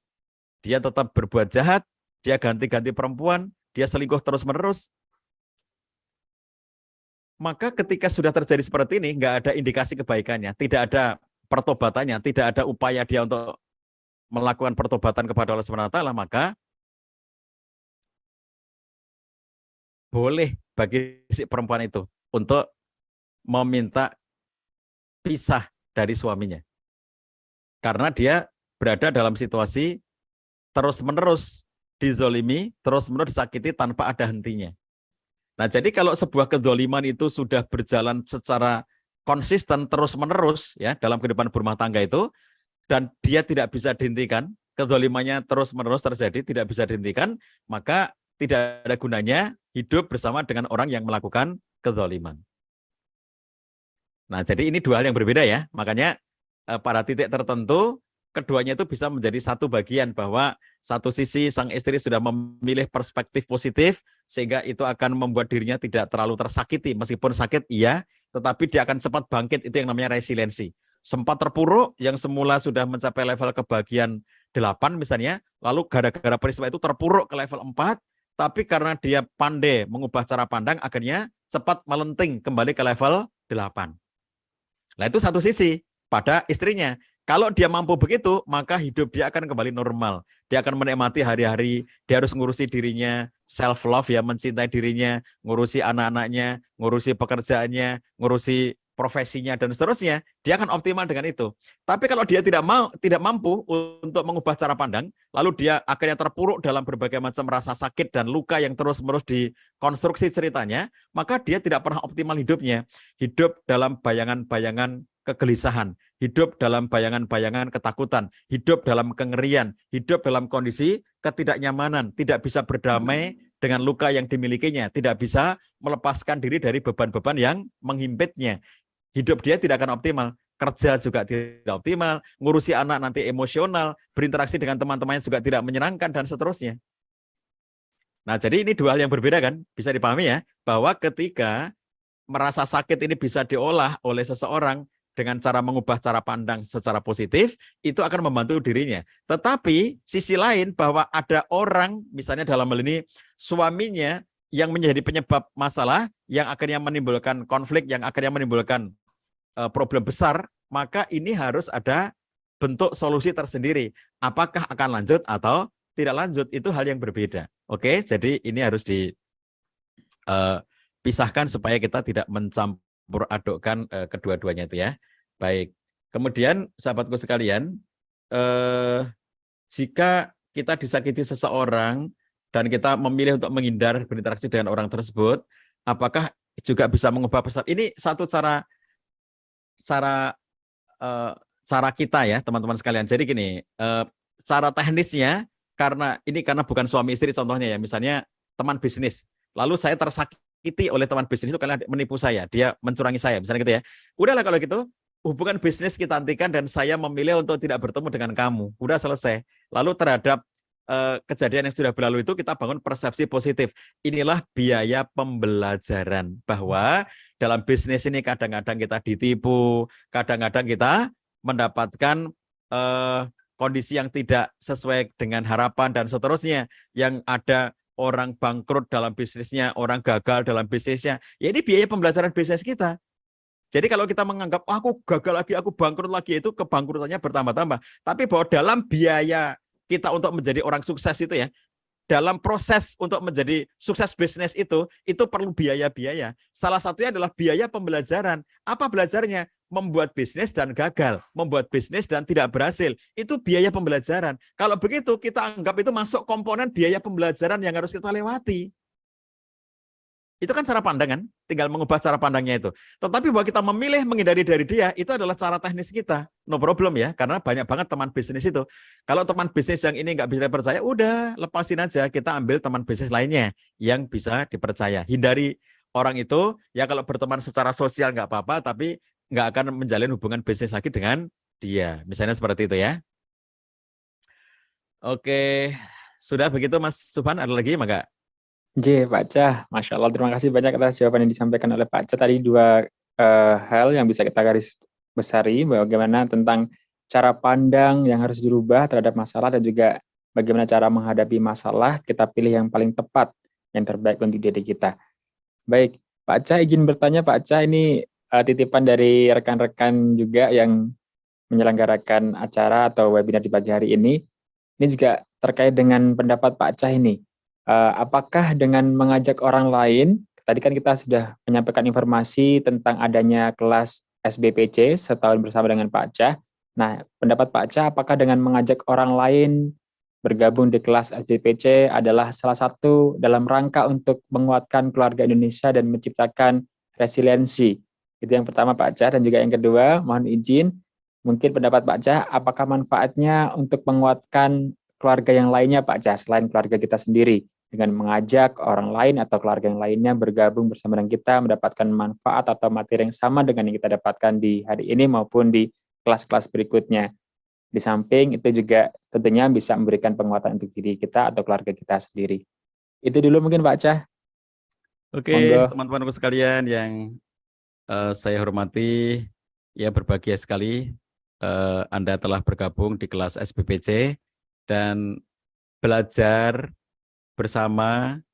dia tetap berbuat jahat, dia ganti-ganti perempuan, dia selingkuh terus-menerus, maka ketika sudah terjadi seperti ini, nggak ada indikasi kebaikannya, tidak ada pertobatannya, tidak ada upaya dia untuk melakukan pertobatan kepada Allah SWT, maka boleh bagi si perempuan itu untuk meminta pisah dari suaminya. Karena dia berada dalam situasi terus-menerus dizolimi, terus-menerus disakiti tanpa ada hentinya. Nah, jadi kalau sebuah kezoliman itu sudah berjalan secara konsisten terus-menerus ya dalam kehidupan berumah tangga itu, dan dia tidak bisa dihentikan, kezolimannya terus-menerus terjadi, tidak bisa dihentikan, maka tidak ada gunanya hidup bersama dengan orang yang melakukan kezoliman. Nah, jadi ini dua hal yang berbeda ya. Makanya pada titik tertentu keduanya itu bisa menjadi satu bagian, bahwa satu sisi sang istri sudah memilih perspektif positif sehingga itu akan membuat dirinya tidak terlalu tersakiti, meskipun sakit iya, tetapi dia akan cepat bangkit, itu yang namanya resiliensi. Sempat terpuruk yang semula sudah mencapai level kebahagiaan 8 misalnya, lalu gara-gara peristiwa itu terpuruk ke level 4, tapi karena dia pandai mengubah cara pandang, akhirnya cepat melenting kembali ke level 8. Nah, itu satu sisi pada istrinya. Kalau dia mampu begitu, maka hidup dia akan kembali normal. Dia akan menikmati hari-hari, dia harus ngurusi dirinya, self-love ya, mencintai dirinya, ngurusi anak-anaknya, ngurusi pekerjaannya, ngurusi profesinya, dan seterusnya. Dia akan optimal dengan itu. Tapi kalau dia tidak mampu untuk mengubah cara pandang, lalu dia akhirnya terpuruk dalam berbagai macam rasa sakit dan luka yang terus-menerus dikonstruksi ceritanya, maka dia tidak pernah optimal hidupnya. Hidup dalam bayangan-bayangan kegelisahan, hidup dalam bayangan-bayangan ketakutan, hidup dalam kengerian, hidup dalam kondisi ketidaknyamanan, tidak bisa berdamai dengan luka yang dimilikinya, tidak bisa melepaskan diri dari beban-beban yang menghimpitnya. Hidup dia tidak akan optimal, kerja juga tidak optimal, ngurusi anak nanti emosional, berinteraksi dengan teman-temannya juga tidak menyenangkan, dan seterusnya. Nah, jadi ini dua hal yang berbeda kan, bisa dipahami ya, bahwa ketika merasa sakit ini bisa diolah oleh seseorang dengan cara mengubah cara pandang secara positif, itu akan membantu dirinya. Tetapi sisi lain, bahwa ada orang, misalnya dalam hal ini suaminya, yang menjadi penyebab masalah, yang akhirnya menimbulkan konflik, yang akhirnya menimbulkan problem besar, maka ini harus ada bentuk solusi tersendiri. Apakah akan lanjut atau tidak lanjut, itu hal yang berbeda. Oke, jadi ini harus dipisahkan supaya kita tidak mencampur adukkan kedua-duanya itu ya. Baik. Kemudian sahabatku sekalian, jika kita disakiti seseorang dan kita memilih untuk menghindar berinteraksi dengan orang tersebut, apakah juga bisa mengubah persepsi? Ini satu cara kita ya, teman-teman sekalian. Jadi gini, cara teknisnya karena bukan suami istri contohnya ya, misalnya teman bisnis. Lalu saya tersakiti oleh teman bisnis itu karena menipu saya, dia mencurangi saya, misalnya gitu ya. Udahlah kalau gitu, hubungan bisnis kita hentikan dan saya memilih untuk tidak bertemu dengan kamu. Udah selesai. Lalu terhadap kejadian yang sudah berlalu itu kita bangun persepsi positif. Inilah biaya pembelajaran bahwa dalam bisnis ini kadang-kadang kita ditipu, kadang-kadang kita mendapatkan kondisi yang tidak sesuai dengan harapan dan seterusnya. Yang ada orang bangkrut dalam bisnisnya, orang gagal dalam bisnisnya. Ya ini biaya pembelajaran bisnis kita. Jadi kalau kita menganggap aku gagal lagi, aku bangkrut lagi, itu kebangkrutannya bertambah-tambah. Tapi bahwa dalam biaya kita untuk menjadi orang sukses itu ya, dalam proses untuk menjadi sukses bisnis itu perlu biaya-biaya. Salah satunya adalah biaya pembelajaran. Apa belajarnya? Membuat bisnis dan gagal, membuat bisnis dan tidak berhasil. Itu biaya pembelajaran. Kalau begitu kita anggap itu masuk komponen biaya pembelajaran yang harus kita lewati. Itu kan cara pandang kan, tinggal mengubah cara pandangnya itu. Tetapi bahwa kita memilih menghindari dari dia, itu adalah cara teknis kita. No problem ya, karena banyak banget teman bisnis itu. Kalau teman bisnis yang ini nggak bisa dipercaya, udah lepasin aja, kita ambil teman bisnis lainnya yang bisa dipercaya. Hindari orang itu, ya kalau berteman secara sosial nggak apa-apa, tapi nggak akan menjalin hubungan bisnis lagi dengan dia. Misalnya seperti itu ya. Oke, sudah begitu Mas Subhan, ada lagi Maka? J, Pak Cah, Masya Allah, terima kasih banyak atas jawaban yang disampaikan oleh Pak Cah. Tadi dua hal yang bisa kita garis besari, bagaimana tentang cara pandang yang harus dirubah terhadap masalah dan juga bagaimana cara menghadapi masalah, kita pilih yang paling tepat, yang terbaik untuk diri kita. Baik, Pak Cah izin bertanya, Pak Cah ini titipan dari rekan-rekan juga yang menyelenggarakan acara atau webinar di pagi hari ini juga terkait dengan pendapat Pak Cah ini. Apakah dengan mengajak orang lain, tadi kan kita sudah menyampaikan informasi tentang adanya kelas SBPC setahun bersama dengan Pak Cah. Nah, pendapat Pak Cah, apakah dengan mengajak orang lain bergabung di kelas SBPC adalah salah satu dalam rangka untuk menguatkan keluarga Indonesia dan menciptakan resiliensi? Itu yang pertama Pak Cah, dan juga yang kedua, mohon izin, mungkin pendapat Pak Cah, apakah manfaatnya untuk menguatkan keluarga yang lainnya Pak Cah, selain keluarga kita sendiri, dengan mengajak orang lain atau keluarga yang lainnya bergabung bersama dengan kita, mendapatkan manfaat atau materi yang sama dengan yang kita dapatkan di hari ini maupun di kelas-kelas berikutnya. Di samping itu juga tentunya bisa memberikan penguatan untuk diri kita atau keluarga kita sendiri. Itu dulu mungkin Pak Cah. Oke, Monggo. teman-temanku sekalian yang saya hormati, ya berbahagia sekali Anda telah bergabung di kelas SBPC dan belajar bersama,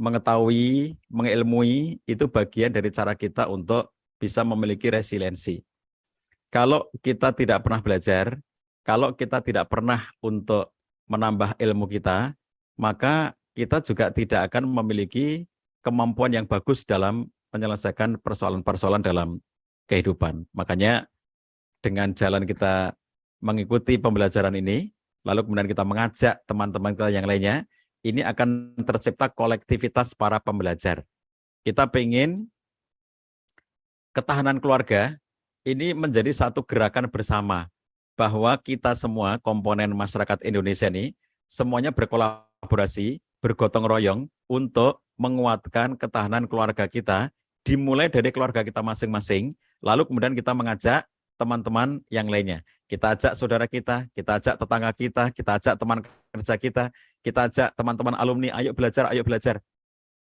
mengetahui, mengilmui, itu bagian dari cara kita untuk bisa memiliki resiliensi. Kalau kita tidak pernah belajar, kalau kita tidak pernah untuk menambah ilmu kita, maka kita juga tidak akan memiliki kemampuan yang bagus dalam menyelesaikan persoalan-persoalan dalam kehidupan. Makanya dengan jalan kita mengikuti pembelajaran ini, lalu kemudian kita mengajak teman-teman kita yang lainnya, ini akan tercipta kolektivitas para pembelajar. Kita ingin ketahanan keluarga ini menjadi satu gerakan bersama, bahwa kita semua komponen masyarakat Indonesia ini semuanya berkolaborasi, bergotong royong untuk menguatkan ketahanan keluarga kita, dimulai dari keluarga kita masing-masing, lalu kemudian kita mengajak teman-teman yang lainnya. Kita ajak saudara kita ajak tetangga kita ajak teman kerja kita ajak teman-teman alumni, ayo belajar, ayo belajar.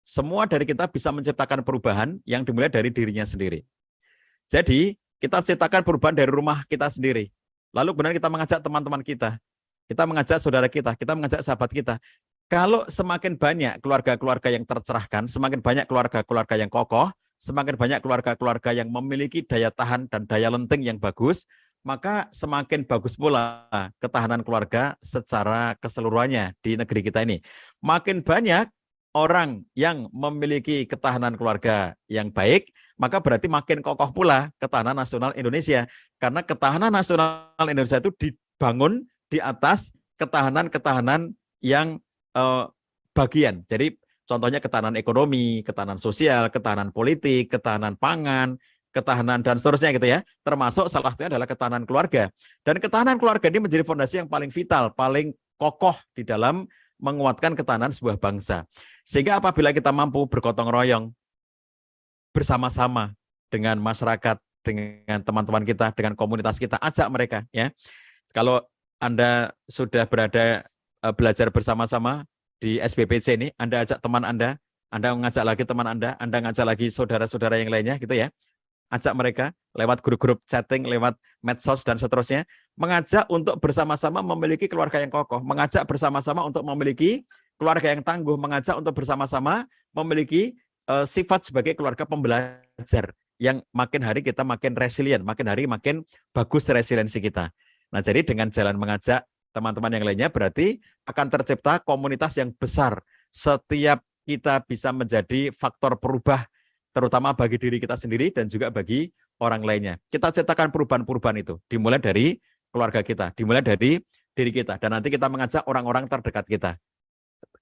Semua dari kita bisa menciptakan perubahan yang dimulai dari dirinya sendiri. Jadi, kita ciptakan perubahan dari rumah kita sendiri. Lalu kemudian kita mengajak teman-teman kita mengajak saudara kita mengajak sahabat kita. Kalau semakin banyak keluarga-keluarga yang tercerahkan, semakin banyak keluarga-keluarga yang kokoh, semakin banyak keluarga-keluarga yang memiliki daya tahan dan daya lenting yang bagus, maka semakin bagus pula ketahanan keluarga secara keseluruhannya di negeri kita ini. Makin banyak orang yang memiliki ketahanan keluarga yang baik, maka berarti makin kokoh pula ketahanan nasional Indonesia. Karena ketahanan nasional Indonesia itu dibangun di atas ketahanan-ketahanan yang bagian. Jadi contohnya ketahanan ekonomi, ketahanan sosial, ketahanan politik, ketahanan pangan, ketahanan dan seterusnya gitu ya. Termasuk salah satunya adalah ketahanan keluarga. Dan ketahanan keluarga ini menjadi fondasi yang paling vital, paling kokoh di dalam menguatkan ketahanan sebuah bangsa. Sehingga apabila kita mampu bergotong royong bersama-sama dengan masyarakat, dengan teman-teman kita, dengan komunitas kita, ajak mereka ya. Kalau Anda sudah berada belajar bersama-sama di SBPC ini, Anda ajak teman Anda mengajak lagi teman Anda ngajak lagi saudara-saudara yang lainnya gitu ya. Ajak mereka lewat grup-grup chatting, lewat medsos dan seterusnya, mengajak untuk bersama-sama memiliki keluarga yang kokoh, mengajak bersama-sama untuk memiliki keluarga yang tangguh, mengajak untuk bersama-sama memiliki sifat sebagai keluarga pembelajar yang makin hari kita makin resilient, makin hari makin bagus resiliensi kita. Nah, jadi dengan jalan mengajak teman-teman yang lainnya berarti akan tercipta komunitas yang besar. Setiap kita bisa menjadi faktor perubah terutama bagi diri kita sendiri dan juga bagi orang lainnya. Kita ciptakan perubahan-perubahan itu, dimulai dari keluarga kita, dimulai dari diri kita, dan nanti kita mengajak orang-orang terdekat kita.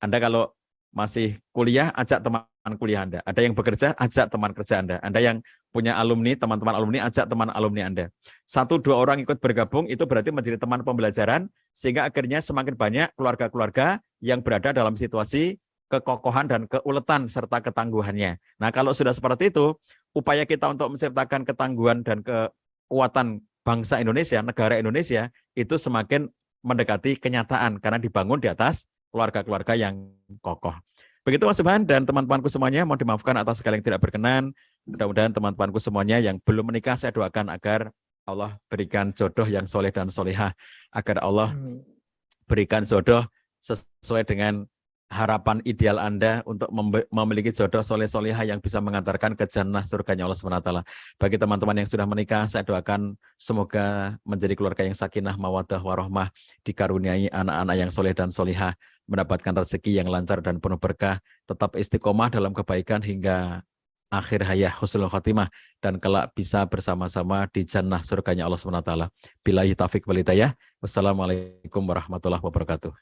Anda kalau masih kuliah, ajak teman kuliah Anda. Ada yang bekerja, ajak teman kerja Anda. Anda yang punya alumni, teman-teman alumni, ajak teman alumni Anda. 1-2 orang ikut bergabung, itu berarti menjadi teman pembelajaran, sehingga akhirnya semakin banyak keluarga-keluarga yang berada dalam situasi kekokohan dan keuletan serta ketangguhannya. Nah, kalau sudah seperti itu, upaya kita untuk menciptakan ketangguhan dan kekuatan bangsa Indonesia, negara Indonesia, itu semakin mendekati kenyataan karena dibangun di atas keluarga-keluarga yang kokoh. Begitu Mas Subhan dan teman-temanku semuanya, mohon dimaafkan atas segala yang tidak berkenan. Mudah-mudahan teman-temanku semuanya yang belum menikah, saya doakan agar Allah berikan jodoh yang soleh dan solehah, agar Allah berikan jodoh sesuai dengan harapan ideal Anda untuk memiliki jodoh soleh-solehah yang bisa mengantarkan ke jannah surganya Allah SWT. Bagi teman-teman yang sudah menikah, saya doakan semoga menjadi keluarga yang sakinah, mawaddah, warahmah, dikaruniai anak-anak yang soleh dan solehah, mendapatkan rezeki yang lancar dan penuh berkah, tetap istiqomah dalam kebaikan hingga akhir hayat husnul khotimah, dan kelak bisa bersama-sama di jannah surganya Allah SWT. Billahi taufiq wal hidayah. Wassalamualaikum warahmatullahi wabarakatuh.